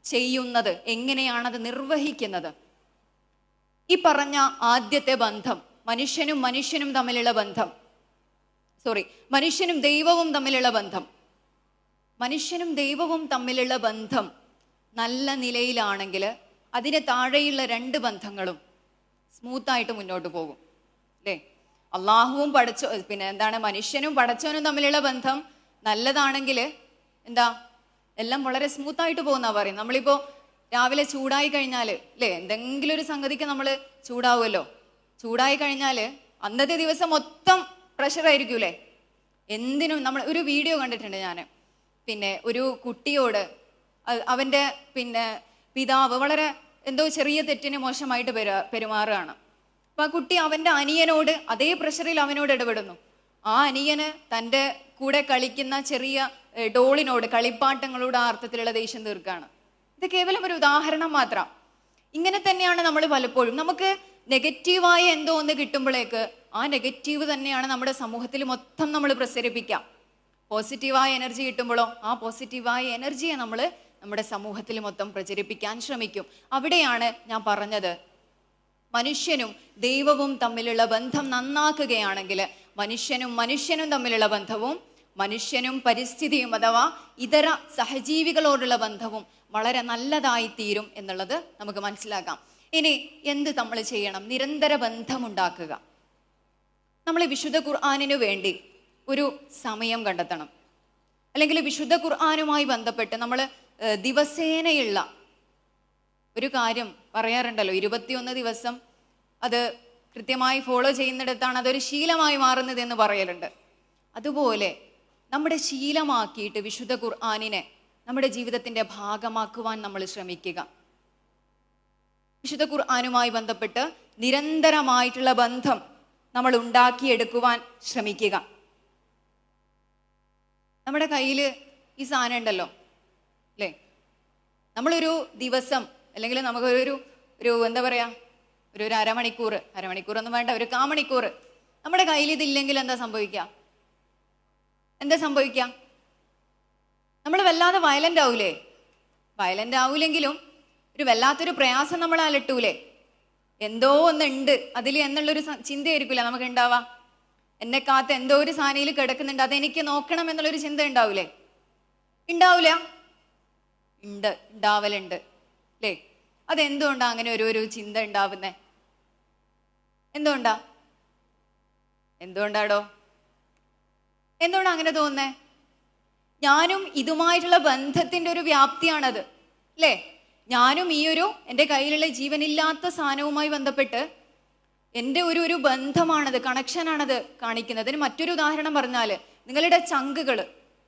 ചെയ്യുന്നത്, എങ്ങനെയാണത് നിർവഹിക്കുന്നത്? ഈ പറഞ്ഞ ആദ്യത്തെ ബന്ധം, മനുഷ്യനും തമ്മിലുള്ള ബന്ധം, മനുഷ്യനും ദൈവവും തമ്മിലുള്ള ബന്ധം, മനുഷ്യനും ദൈവവും തമ്മിലുള്ള ബന്ധം നല്ല നിലയിലാണെങ്കിൽ അതിന് താഴെയുള്ള 2 ബന്ധങ്ങളും സ്മൂത്തായിട്ട് മുന്നോട്ട് പോകും, അല്ലേ? അള്ളാഹുവും മനുഷ്യനും പടച്ചവനും തമ്മിലുള്ള ബന്ധം നല്ലതാണെങ്കിൽ എന്താ, എല്ലാം വളരെ സ്മൂത്തായിട്ട് പോകുന്ന പറയും. നമ്മളിപ്പോ രാവിലെ ചൂടായി കഴിഞ്ഞാൽ, അല്ലേ, എന്തെങ്കിലും ഒരു സംഗതിക്ക് നമ്മൾ ചൂടാവുമല്ലോ. ചൂടായി കഴിഞ്ഞാൽ അന്നത്തെ ദിവസം മൊത്തം പ്രഷറായിരിക്കൂലേ? എന്തിനും. നമ്മൾ ഒരു വീഡിയോ കണ്ടിട്ടുണ്ട് ഞാൻ, ഒരു കുട്ടിയോട് അവൻ്റെ പിതാവ് വളരെ എന്തോ ചെറിയ തെറ്റിന് മോശമായിട്ട് പെരുമാറുകയാണ്. അപ്പൊ ആ കുട്ടി അവൻ്റെ അനിയനോട് അതേ പ്രഷറിൽ അവനോട് ഇടപെടുന്നു. ആ അനിയന് തൻ്റെ കൂടെ കളിക്കുന്ന ചെറിയ ഡോളിനോട്, കളിപ്പാട്ടങ്ങളോട് ആ അർത്ഥത്തിലുള്ള ദേഷ്യം തീർക്കുകയാണ്. ഇത് കേവലം ഒരു ഉദാഹരണം മാത്രം. ഇങ്ങനെ തന്നെയാണ് നമ്മൾ പലപ്പോഴും നമുക്ക് നെഗറ്റീവായ എന്തോ ഒന്ന് കിട്ടുമ്പോഴേക്ക് ആ നെഗറ്റീവ് തന്നെയാണ് നമ്മുടെ സമൂഹത്തിൽ മൊത്തം നമ്മൾ പ്രസരിപ്പിക്കാം. പോസിറ്റീവായ എനർജി കിട്ടുമ്പോഴോ ആ പോസിറ്റീവായ എനർജിയെ നമ്മൾ നമ്മുടെ സമൂഹത്തിൽ മൊത്തം പ്രചരിപ്പിക്കാൻ ശ്രമിക്കും. അവിടെയാണ് ഞാൻ പറഞ്ഞത്, മനുഷ്യനും ദൈവവും തമ്മിലുള്ള ബന്ധം നന്നാക്കുകയാണെങ്കിൽ മനുഷ്യനും തമ്മിലുള്ള ബന്ധവും മനുഷ്യനും പരിസ്ഥിതിയും അഥവാ ഇതര സഹജീവികളോടുള്ള ബന്ധവും വളരെ നല്ലതായി തീരും എന്നുള്ളത് നമുക്ക് മനസ്സിലാക്കാം. ഇനി എന്ത് നമ്മൾ ചെയ്യണം? നിരന്തര ബന്ധമുണ്ടാക്കുക. നമ്മൾ വിശുദ്ധ ഖുർആനിനു വേണ്ടി ഒരു സമയം കണ്ടെത്തണം. അല്ലെങ്കിൽ വിശുദ്ധ ഖുർആനുമായി ബന്ധപ്പെട്ട് നമ്മൾ ദിവസേനയുള്ള ഒരു കാര്യം പറയാറുണ്ടല്ലോ, 21 ദിവസം അത് കൃത്യമായി ഫോളോ ചെയ്യുന്നിടത്താണ് അതൊരു ശീലമായി മാറുന്നത് എന്ന് പറയലുണ്ട്. അതുപോലെ നമ്മുടെ ശീലമാക്കിയിട്ട് വിശുദ്ധ ഖുർആനിനെ നമ്മുടെ ജീവിതത്തിൻ്റെ ഭാഗമാക്കുവാൻ നമ്മൾ ശ്രമിക്കുക. വിശുദ്ധ ഖുർആനുമായി ബന്ധപ്പെട്ട് നിരന്തരമായിട്ടുള്ള ബന്ധം നമ്മൾ ഉണ്ടാക്കിയെടുക്കുവാൻ ശ്രമിക്കുക. നമ്മുടെ കയ്യിൽ ഈ സാധനം ഉണ്ടല്ലോ, അല്ലേ? നമ്മളൊരു ദിവസം അല്ലെങ്കിൽ നമുക്കൊരു എന്താ പറയാ, ഒരു അരമണിക്കൂറൊന്നും വേണ്ട, ഒരു കാമണിക്കൂർ നമ്മുടെ കയ്യിൽ ഇതില്ലെങ്കിൽ എന്താ സംഭവിക്കുക? നമ്മൾ വല്ലാതെ വയലന്റ് ആവൂലേ? വയലന്റ് ആവൂലെങ്കിലും ഒരു വല്ലാത്തൊരു പ്രയാസം നമ്മൾ അലട്ടൂലേ? എന്തോ ഒന്നുണ്ട് അതിൽ എന്നുള്ളൊരു ചിന്തയായിരിക്കില്ല നമുക്ക് ഉണ്ടാവാ. എന്നെ കാത്ത് എന്തോ ഒരു സാധനയിൽ കിടക്കുന്നുണ്ട്, അതെനിക്ക് നോക്കണം എന്നുള്ളൊരു ചിന്ത ഉണ്ടാവൂലേ? ഉണ്ടാവൂല? ഉണ്ടാവലുണ്ട്, അല്ലേ? അതെന്തുകൊണ്ടാ അങ്ങനെ ഒരു ചിന്ത ഉണ്ടാവുന്നേ? എന്തുകൊണ്ടാടോ? എന്തുകൊണ്ടാ അങ്ങനെ തോന്നുന്നേ? ഞാനും ഇതുമായിട്ടുള്ള ബന്ധത്തിന്റെ ഒരു വ്യാപ്തിയാണത്, അല്ലേ? ഞാനും ഈ എൻ്റെ കയ്യിലുള്ള ജീവനില്ലാത്ത സാധനവുമായി ബന്ധപ്പെട്ട് എൻ്റെ ഒരു ബന്ധമാണത്, കണക്ഷനാണത് കാണിക്കുന്നത്. അതിന് മറ്റൊരു ഉദാഹരണം പറഞ്ഞാൽ, നിങ്ങളുടെ ചങ്കുകൾ,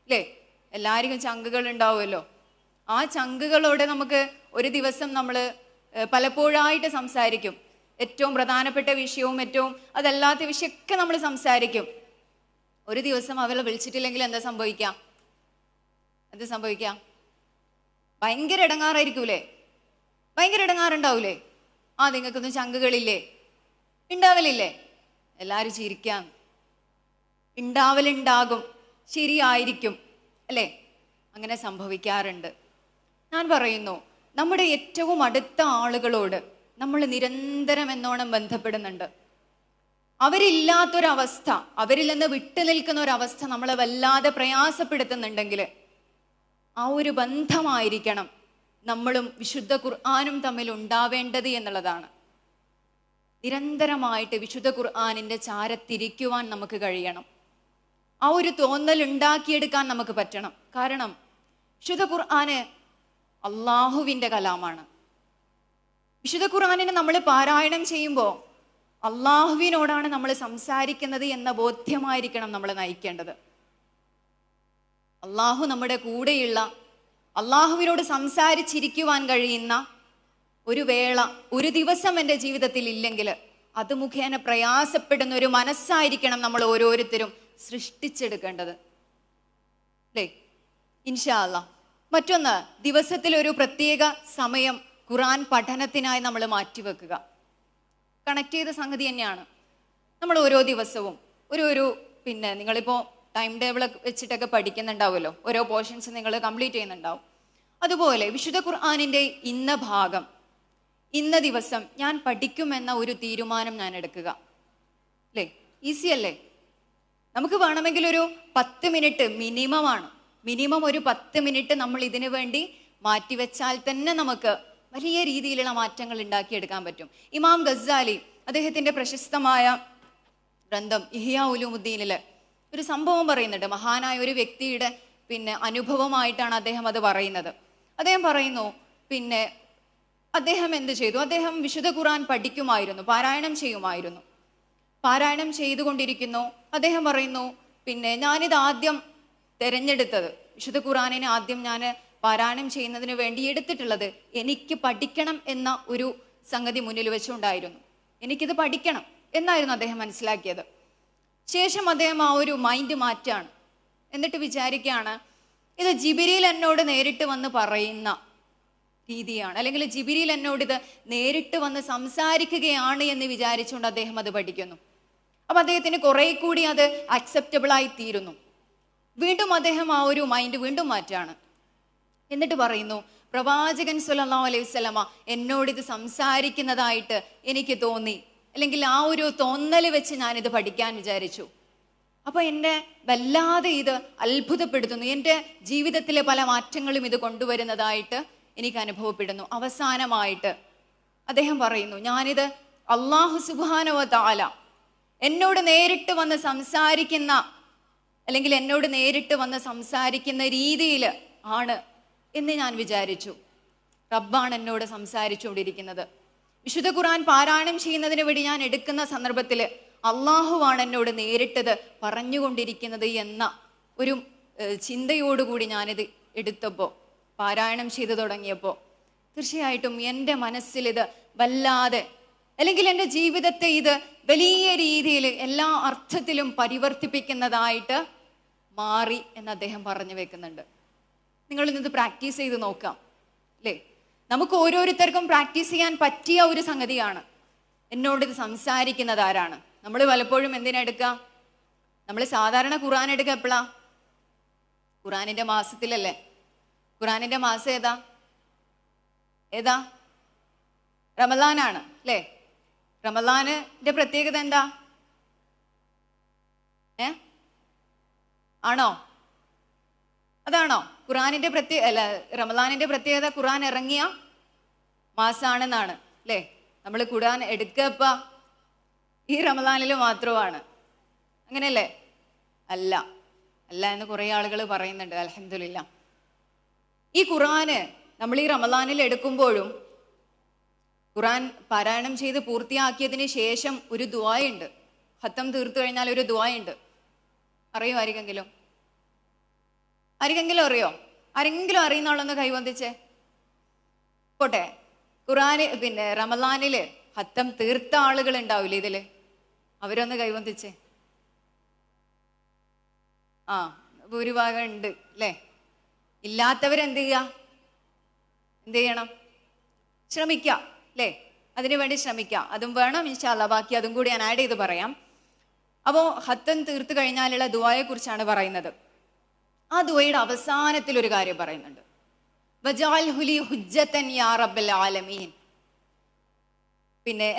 അല്ലേ? എല്ലാവർക്കും ചങ്കുകൾ ഉണ്ടാവുമല്ലോ. ആ ചങ്കുകളോട് നമുക്ക് ഒരു ദിവസം നമ്മൾ പലപ്പോഴായിട്ട് സംസാരിക്കും. ഏറ്റവും പ്രധാനപ്പെട്ട വിഷയവും ഏറ്റവും അതല്ലാത്ത വിഷയമൊക്കെ നമ്മൾ സംസാരിക്കും. ഒരു ദിവസം അവളെ വിളിച്ചിട്ടില്ലെങ്കിൽ എന്താ സംഭവിക്കാം? ഭയങ്കര ഇടങ്ങാറായിരിക്കൂലേ? ഭയങ്കര ഇടങ്ങാറുണ്ടാവൂലേ? നിങ്ങൾക്കൊന്നും ചങ്കുകളില്ലേ? ഉണ്ടാവലില്ലേ? എല്ലാവരും ചിരിക്കാം. ഉണ്ടാവലുണ്ടാകും, ശരിയായിരിക്കും, അല്ലേ? അങ്ങനെ സംഭവിക്കാറുണ്ട്. ഞാൻ പറയുന്നു, നമ്മുടെ ഏറ്റവും അടുത്ത ആളുകളോട് നമ്മൾ നിരന്തരം എന്നോണം ബന്ധപ്പെടുന്നുണ്ട്. അവരില്ലാത്തൊരവസ്ഥ, അവരിൽ നിന്ന് വിട്ടു നിൽക്കുന്ന ഒരവസ്ഥ നമ്മളെ വല്ലാതെ പ്രയാസപ്പെടുത്തുന്നുണ്ടെങ്കിൽ ആ ഒരു ബന്ധമായിരിക്കണം നമ്മളും വിശുദ്ധ ഖുർആനും തമ്മിൽ ഉണ്ടാവേണ്ടത് എന്നുള്ളതാണ്. നിരന്തരമായിട്ട് വിശുദ്ധ ഖുർആനിൻ്റെ ചാരത്തിരിക്കുവാൻ നമുക്ക് കഴിയണം. ആ ഒരു തോന്നൽ ഉണ്ടാക്കിയെടുക്കാൻ നമുക്ക് പറ്റണം. കാരണം വിശുദ്ധ ഖുർആന് അള്ളാഹുവിൻ്റെ കലാമാണ്. വിശുദ്ധ ഖുർആനിനെ നമ്മൾ പാരായണം ചെയ്യുമ്പോൾ അള്ളാഹുവിനോടാണ് നമ്മൾ സംസാരിക്കുന്നത് എന്ന ബോധ്യമായിരിക്കണം നമ്മൾ നയിക്കേണ്ടത്. അള്ളാഹു നമ്മുടെ കൂടെയുള്ള, അള്ളാഹുവിനോട് സംസാരിച്ചിരിക്കുവാൻ കഴിയുന്ന ഒരു വേള, ഒരു ദിവസം എൻ്റെ ജീവിതത്തിൽ ഇല്ലെങ്കിൽ അത് മുഖേന പ്രയാസപ്പെടുന്ന ഒരു മനസ്സായിരിക്കണം നമ്മൾ ഓരോരുത്തരും സൃഷ്ടിച്ചെടുക്കേണ്ടത്, അല്ലേ? ഇൻഷാ അല്ലാഹ്. മറ്റൊന്ന്, ദിവസത്തിൽ ഒരു പ്രത്യേക സമയം ഖുർആൻ പഠനത്തിനായി നമ്മൾ മാറ്റിവെക്കുക. കണക്ട് ചെയ്ത സംഗതി തന്നെയാണ്. നമ്മൾ ഓരോ ദിവസവും ഒരു നിങ്ങളിപ്പോൾ ടൈം ടേബിൾ വെച്ചിട്ടൊക്കെ പഠിക്കുന്നുണ്ടാവുമല്ലോ, ഓരോ പോർഷൻസ് നിങ്ങൾ കംപ്ലീറ്റ് ചെയ്യുന്നുണ്ടാവും. അതുപോലെ വിശുദ്ധ ഖുർആനിൻ്റെ ഇന്ന ഭാഗം, ഇന്ന ദിവസം ഞാൻ പഠിക്കുമെന്ന ഒരു തീരുമാനം ഞാൻ എടുക്കുക, അല്ലേ? ഈസി അല്ലേ? നമുക്ക് വേണമെങ്കിൽ ഒരു 10 മിനിറ്റ് മിനിമം ഒരു 10 മിനിറ്റ് നമ്മൾ ഇതിനു വേണ്ടി മാറ്റിവെച്ചാൽ തന്നെ നമുക്ക് വലിയ രീതിയിലുള്ള മാറ്റങ്ങൾ ഉണ്ടാക്കിയെടുക്കാൻ പറ്റും. ഇമാം ഗസാലി അദ്ദേഹത്തിൻ്റെ പ്രശസ്തമായ ഗ്രന്ഥം ഇഹ്യാ ഉലൂമുദ്ദീനില് ഒരു സംഭവം പറയുന്നുണ്ട്. മഹാനായ ഒരു വ്യക്തിയുടെ അനുഭവമായിട്ടാണ് അദ്ദേഹം അത് പറയുന്നത്. അദ്ദേഹം പറയുന്നു, അദ്ദേഹം എന്ത് ചെയ്തു? അദ്ദേഹം വിശുദ്ധ ഖുർആൻ പഠിക്കുമായിരുന്നു, പാരായണം ചെയ്യുമായിരുന്നു. പാരായണം ചെയ്തുകൊണ്ടിരിക്കുന്നു. അദ്ദേഹം പറയുന്നു, ഞാനിത് ആദ്യം തിരഞ്ഞെടുത്തത്, വിശുദ്ധ ഖുർആനിനെ ആദ്യം ഞാൻ പാരായണം ചെയ്യുന്നതിന് വേണ്ടി എടുത്തിട്ടുള്ളത് എനിക്ക് പഠിക്കണം എന്ന ഒരു സംഗതി മുന്നിൽ വെച്ചുകൊണ്ടായിരുന്നു. എനിക്കിത് പഠിക്കണം എന്നായിരുന്നു അദ്ദേഹം മനസ്സിലാക്കിയത്. ശേഷം അദ്ദേഹം ആ ഒരു മൈൻഡ് മാറ്റാണ്. എന്നിട്ട് വിചാരിക്കുകയാണ്, ഇത് ജിബ്രീൽ എന്നോട് നേരിട്ട് വന്ന് പറയുന്ന രീതിയാണ്, അല്ലെങ്കിൽ ജിബ്രീൽ എന്നോട് ഇത് നേരിട്ട് വന്ന് സംസാരിക്കുകയാണ് എന്ന് വിചാരിച്ചുകൊണ്ട് അദ്ദേഹം അത് പഠിക്കുന്നു. അപ്പം അദ്ദേഹത്തിന് കുറെ കൂടി അത് അക്സെപ്റ്റബിളായി തീരുന്നു. വീണ്ടും അദ്ദേഹം ആ ഒരു മൈൻഡ് വീണ്ടും മാറ്റാണ്. എന്നിട്ട് പറയുന്നു, പ്രവാചകൻ സ്വല്ലല്ലാഹു അലൈഹി വസല്ലമ എന്നോട് ഇത് സംസാരിക്കുന്നതായിട്ട് എനിക്ക് തോന്നി, അല്ലെങ്കിൽ ആ ഒരു തോന്നൽ വെച്ച് ഞാനിത് പഠിക്കാൻ വിചാരിച്ചു. അപ്പോൾ എന്നെ വല്ലാതെ ഇത് അത്ഭുതപ്പെടുത്തുന്നു. എൻ്റെ ജീവിതത്തിലെ പല മാറ്റങ്ങളും ഇത് കൊണ്ടുവരുന്നതായിട്ട് എനിക്ക് അനുഭവപ്പെടുന്നു. അവസാനമായിട്ട് അദ്ദേഹം പറയുന്നു, ഞാനിത് അല്ലാഹു സുബ്ഹാനഹു വ തആല എന്നോട് നേരിട്ട് വന്ന് സംസാരിക്കുന്ന, അല്ലെങ്കിൽ എന്നോട് നേരിട്ട് വന്ന് സംസാരിക്കുന്ന രീതിയിൽ ആണ് എന്ന് ഞാൻ വിചാരിച്ചു. റബ്ബാണ് എന്നോട് സംസാരിച്ചുകൊണ്ടിരിക്കുന്നത്. വിശുദ്ധ ഖുർആൻ പാരായണം ചെയ്യുന്നതിന് വേണ്ടി ഞാൻ എടുക്കുന്ന സന്ദർഭത്തിൽ അള്ളാഹുവാണ് എന്നോട് നേരിട്ടത് പറഞ്ഞുകൊണ്ടിരിക്കുന്നത് എന്ന ഒരു ചിന്തയോടുകൂടി ഞാനിത് എടുത്തപ്പോൾ, പാരായണം ചെയ്തു തുടങ്ങിയപ്പോൾ, തീർച്ചയായിട്ടും എൻ്റെ മനസ്സിൽ ഇത് വല്ലാതെ, അല്ലെങ്കിൽ എൻ്റെ ജീവിതത്തെ ഇത് വലിയ രീതിയിൽ എല്ലാ അർത്ഥത്തിലും പരിവർത്തിപ്പിക്കുന്നതായിട്ട് മാറി എന്ന് അദ്ദേഹം പറഞ്ഞു വെക്കുന്നുണ്ട്. നിങ്ങളിന്നത് പ്രാക്ടീസ് ചെയ്ത് നോക്കാം, അല്ലേ? നമുക്ക് ഓരോരുത്തർക്കും പ്രാക്ടീസ് ചെയ്യാൻ പറ്റിയ ഒരു സംഗതിയാണ്. എന്നോടിത് സംസാരിക്കുന്നത് ആരാണ്? നമ്മൾ പലപ്പോഴും എന്തിനെടുക്കുക? നമ്മൾ സാധാരണ ഖുർആൻ എടുക്കുക എപ്പോഴാ? ഖുർആനിൻ്റെ മാസത്തിലല്ലേ? ഖുർആനിൻ്റെ മാസം ഏതാ? റമളാനാണ്, അല്ലേ? റമളാനിൻ്റെ പ്രത്യേകത എന്താ? ആണോ? അതാണോ ഖുർആനിൻ്റെ റമളാനിൻ്റെ പ്രത്യേകത? ഖുർആൻ ഇറങ്ങിയ മാസമാണെന്നാണ്, അല്ലേ? നമ്മൾ ഖുർആൻ എടുക്കപ്പ ഈ റമളാനിൽ മാത്രമാണ്, അങ്ങനെയല്ലേ? അല്ല എന്ന് കുറേ ആളുകൾ പറയുന്നുണ്ട്. അൽഹംദുലില്ലാ. ഈ ഖുർആന് നമ്മൾ ഈ റമളാനിൽ എടുക്കുമ്പോഴും ഖുർആൻ പാരായണം ചെയ്ത് പൂർത്തിയാക്കിയതിന് ശേഷം ഒരു ദുആയുണ്ട്. ഖത്തം തീർത്തു കഴിഞ്ഞാൽ ഒരു ദുആയുണ്ട്. അറിയോ ആരെങ്കിലും അറിയോ? ആരെങ്കിലും അറിയുന്നോളൊന്ന് കൈവന്തിച്ചേ. പോട്ടെ, ഖുർആന് റമളാനില് ഖത്തം തീർത്ത ആളുകൾ ഉണ്ടാവില്ലേ ഇതില്? അവരൊന്ന് കൈവന്തിച്ചേ. ഭൂരിഭാഗം ഉണ്ട്, അല്ലേ? ഇല്ലാത്തവരെന്ത് ചെയ്യണം? ശ്രമിക്കാം, അല്ലേ? അതിനു വേണ്ടി ശ്രമിക്കാം. അതും വേണം ഇൻഷാ അല്ലാഹ്. ബാക്കി അതും കൂടി ഞാൻ ആഡ് ചെയ്ത് പറയാം. അപ്പോൾ ഖത്തം തീർത്തു കഴിഞ്ഞാലുള്ള ദുആയെ കുറിച്ചാണ് പറയുന്നത്. ആ ദുആയുടെ അവസാനത്തിൽ ഒരു കാര്യം പറയുന്നുണ്ട്, വജഅൽഹു ലി ഹുജ്ജതൻ യാ റബ്ബൽ ആലമീൻ.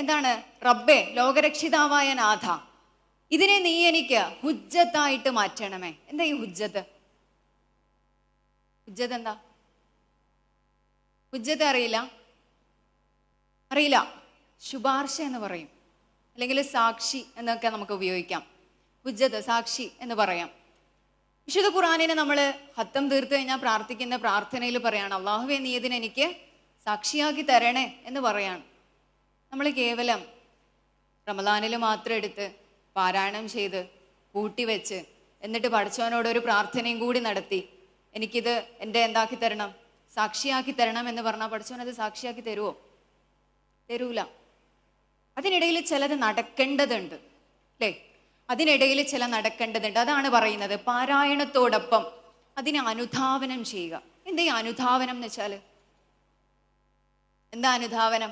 എന്താണ്? റബ്ബേ, ലോകരക്ഷിതാവായ നാഥ, ഇതിനെ നീ എനിക്ക് ഹുജ്ജത്തായിട്ട് മാറ്റണമേ. എന്താ ഈ ഹുജ്ജത്ത്? എന്താ? ഹുജ്ജത്ത് അറിയില്ല? അറിയില്ല. ശുപാർശ എന്ന് പറയും, അല്ലെങ്കിൽ സാക്ഷി എന്നൊക്കെ നമുക്ക് ഉപയോഗിക്കാം. ഹുജ്ജത്ത്, സാക്ഷി എന്ന് പറയാം. വിശുദ്ധ ഖുർആനിനെ നമ്മൾ ഹത്തം തീർത്ത് കഴിഞ്ഞാൽ പ്രാർത്ഥിക്കുന്ന പ്രാർത്ഥനയിൽ പറയാണ്, അള്ളാഹുവേ നീ ഇതിനെനിക്ക് സാക്ഷിയാക്കി തരണേ എന്ന് പറയാണ്. നമ്മൾ കേവലം റമദാനിൽ മാത്രം എടുത്ത് പാരായണം ചെയ്ത് കൂട്ടിവെച്ച് എന്നിട്ട് പഠിച്ചവനോട് ഒരു പ്രാർത്ഥനയും കൂടി നടത്തി എനിക്കിത് എൻ്റെ എന്താക്കി തരണം, സാക്ഷിയാക്കി തരണം എന്ന് പറഞ്ഞാൽ പഠിച്ചവൻ അത് സാക്ഷിയാക്കി തരുമോ? തരൂല. അതിനിടയിൽ ചിലത് നടക്കേണ്ടതുണ്ട്, അല്ലേ? അതിനിടയിൽ ചില നടക്കേണ്ടതുണ്ട്. അതാണ് പറയുന്നത്, പാരായണത്തോടൊപ്പം അതിനെ അനുധാവനം ചെയ്യുക. എന്താ ഈ അനുധാവനം എന്ന് വെച്ചാൽ? എന്താ അനുധാവനം?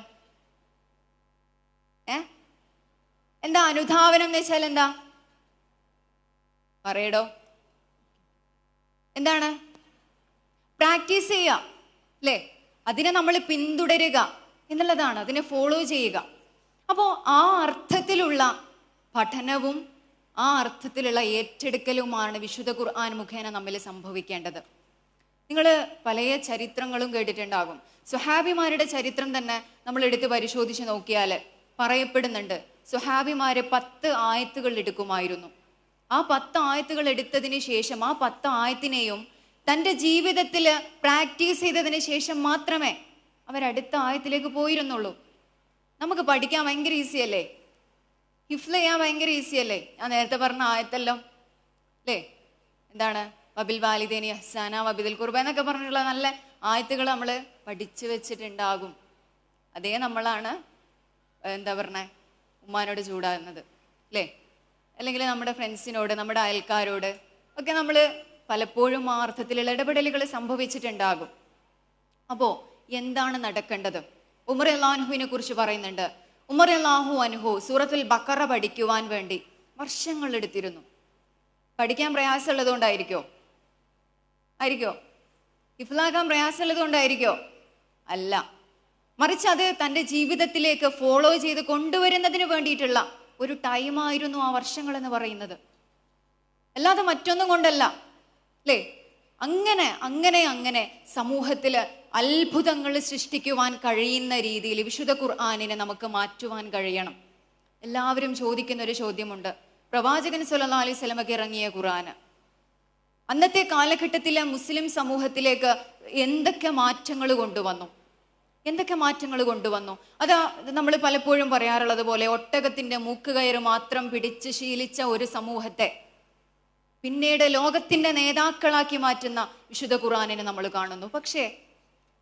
എന്താ അനുധാവനം എന്ന് വെച്ചാൽ എന്താ? പറയടോ. എന്താണ്? പ്രാക്ടീസ് ചെയ്യുക, അല്ലേ? അതിനെ നമ്മൾ പിന്തുടരുക എന്നുള്ളതാണ്, അതിനെ ഫോളോ ചെയ്യുക. അപ്പോൾ ആ അർത്ഥത്തിലുള്ള പഠനവും ആ അർത്ഥത്തിലുള്ള ഏറ്റെടുക്കലുമാണ് വിശുദ്ധ ഖുർആൻ മുഖേന നമ്മിൽ സംഭവിക്കേണ്ടത്. നിങ്ങൾ പല ചരിത്രങ്ങളും കേട്ടിട്ടുണ്ടാകും. സ്വഹാബിമാരുടെ ചരിത്രം തന്നെ നമ്മൾ എടുത്ത് പരിശോധിച്ച് നോക്കിയാൽ പറയപ്പെടുന്നുണ്ട്, സ്വഹാബിമാര് 10 ആയത്തുകൾ എടുക്കുമായിരുന്നു. ആ 10 ആയത്തുകൾ എടുത്തതിന് ശേഷം ആ 10 ആയത്തിനെയും തൻ്റെ ജീവിതത്തിൽ പ്രാക്ടീസ് ചെയ്തതിന് ശേഷം മാത്രമേ അവരടുത്ത ആയത്തിലേക്ക് പോയിരുന്നുള്ളൂ. നമുക്ക് പഠിക്കാൻ ഭയങ്കര ഈസി അല്ലേ? ഹിഫ്ള് ചെയ്യാൻ ഭയങ്കര ഈസി അല്ലേ? ഞാൻ നേരത്തെ പറഞ്ഞ ആയത്തെല്ലാം, അല്ലേ? എന്താണ്? വബിൽ വാലിദൈനി ഇഹ്സാന വബിദിൽ ഖുർബ എന്നൊക്കെ പറഞ്ഞിട്ടുള്ള നല്ല ആയത്തുകൾ നമ്മൾ പഠിച്ചു വെച്ചിട്ടുണ്ടാകും. അതേ നമ്മളാണ് എന്താ പറഞ്ഞേ, ഉമ്മാനോട് ചൂടാകുന്നത്, അല്ലേ? അല്ലെങ്കിൽ നമ്മുടെ ഫ്രണ്ട്സിനോട്, നമ്മുടെ അയൽക്കാരോട് ഒക്കെ നമ്മൾ പലപ്പോഴും ആ അർത്ഥത്തിലുള്ള ഇടപെടലുകൾ സംഭവിച്ചിട്ടുണ്ടാകും. അപ്പോൾ എന്താണ് നടക്കേണ്ടത്? ഉമർ അല്ലാഹുവിനെ കുറിച്ച് പറയുന്നുണ്ട്. ഉമർ അല്ലാഹു അൻഹു സൂറത്തുൽ ബഖറ പഠിക്കുവാൻ വേണ്ടി വർഷങ്ങൾ എടുത്തിരുന്നു. പഠിക്കാൻ പ്രയാസമുള്ളത് കൊണ്ടായിരിക്കോ? ഹിഫ്ളാക്കാൻ പ്രയാസമുള്ളത് കൊണ്ടായിരിക്കോ? അല്ല, മറിച്ച് അത് തൻ്റെ ജീവിതത്തിലേക്ക് ഫോളോ ചെയ്ത് കൊണ്ടുവരുന്നതിന് വേണ്ടിയിട്ടുള്ള ഒരു ടൈമായിരുന്നു ആ വർഷങ്ങൾ എന്ന് പറയുന്നത്. അല്ലാതെ മറ്റൊന്നും കൊണ്ടല്ല, അല്ലേ? അങ്ങനെ സമൂഹത്തിൽ അത്ഭുതങ്ങൾ സൃഷ്ടിക്കുവാൻ കഴിയുന്ന രീതിയിൽ വിശുദ്ധ ഖുർആനിനെ നമുക്ക് മാറ്റുവാൻ കഴിയണം. എല്ലാവരും ചോദിക്കുന്ന ഒരു ചോദ്യമുണ്ട്, പ്രവാചകൻ സ്വല്ലല്ലാഹു അലൈഹി വസല്ലമക്ക് ഇറങ്ങിയ ഖുർആന് അന്നത്തെ കാലഘട്ടത്തിലെ മുസ്ലിം സമൂഹത്തിലേക്ക് എന്തൊക്കെ മാറ്റങ്ങൾ കൊണ്ടുവന്നു? അതാ നമ്മൾ പലപ്പോഴും പറയാറുള്ളത് പോലെ ഒട്ടകത്തിന്റെ മൂക്കുകയറ് മാത്രം പിടിച്ച് ശീലിച്ച ഒരു സമൂഹത്തെ പിന്നീട് ലോകത്തിന്റെ നേതാക്കളാക്കി മാറ്റുന്ന വിശുദ്ധ ഖുർആനിനെ നമ്മൾ കാണുന്നു. പക്ഷേ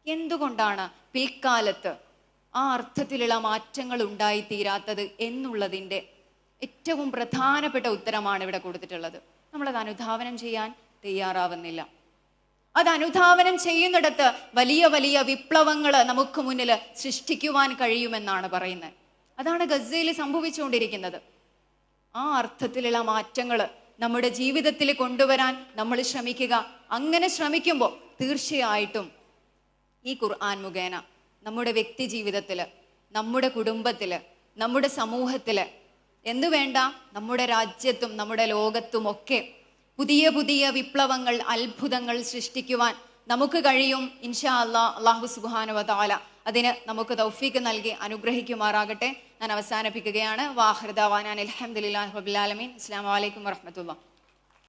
എന്തുകൊണ്ടാണ് പിൽക്കാലത്ത് ആ അർത്ഥത്തിലുള്ള മാറ്റങ്ങൾ ഉണ്ടായിത്തീരാത്തത് എന്നുള്ളതിൻ്റെ ഏറ്റവും പ്രധാനപ്പെട്ട ഉത്തരമാണ് ഇവിടെ കൊടുത്തിട്ടുള്ളത്. നമ്മളത് അനുധാവനം ചെയ്യാൻ തയ്യാറാവുന്നില്ല. അത് അനുധാവനം ചെയ്യുന്നിടത്ത് വലിയ വലിയ വിപ്ലവങ്ങൾ നമുക്ക് മുന്നിൽ സൃഷ്ടിക്കുവാൻ കഴിയുമെന്നാണ് പറയുന്നത്. അതാണ് ഗസയിൽ സംഭവിച്ചുകൊണ്ടിരിക്കുന്നത്. ആ അർത്ഥത്തിലുള്ള മാറ്റങ്ങൾ നമ്മുടെ ജീവിതത്തിൽ കൊണ്ടുവരാൻ നമ്മൾ ശ്രമിക്കുക. അങ്ങനെ ശ്രമിക്കുമ്പോൾ തീർച്ചയായിട്ടും ഈ ഖുർആൻ മുഖേന നമ്മുടെ വ്യക്തി ജീവിതത്തിൽ, നമ്മുടെ കുടുംബത്തിൽ, നമ്മുടെ സമൂഹത്തിൽ, എന്തു വേണ്ട നമ്മുടെ രാജ്യത്തും നമ്മുടെ ലോകത്തുമൊക്കെ പുതിയ പുതിയ വിപ്ലവങ്ങൾ, അത്ഭുതങ്ങൾ സൃഷ്ടിക്കുവാൻ നമുക്ക് കഴിയും. ഇൻഷാ അല്ലാഹ്. അല്ലാഹു സുബ്ഹാനഹു വ തആല അതിന് നമുക്ക് തൗഫീഖ് നൽകി അനുഗ്രഹിക്കുമാറാകട്ടെ. ഞാൻ അവസാനിപ്പിക്കുകയാണ്. വാഹിർ ദഅവാനാ അൽഹംദുലില്ലാഹി റബ്ബിൽ ആലമീൻ. അസ്സലാമു അലൈക്കും വറഹ്മത്തുള്ളാഹി.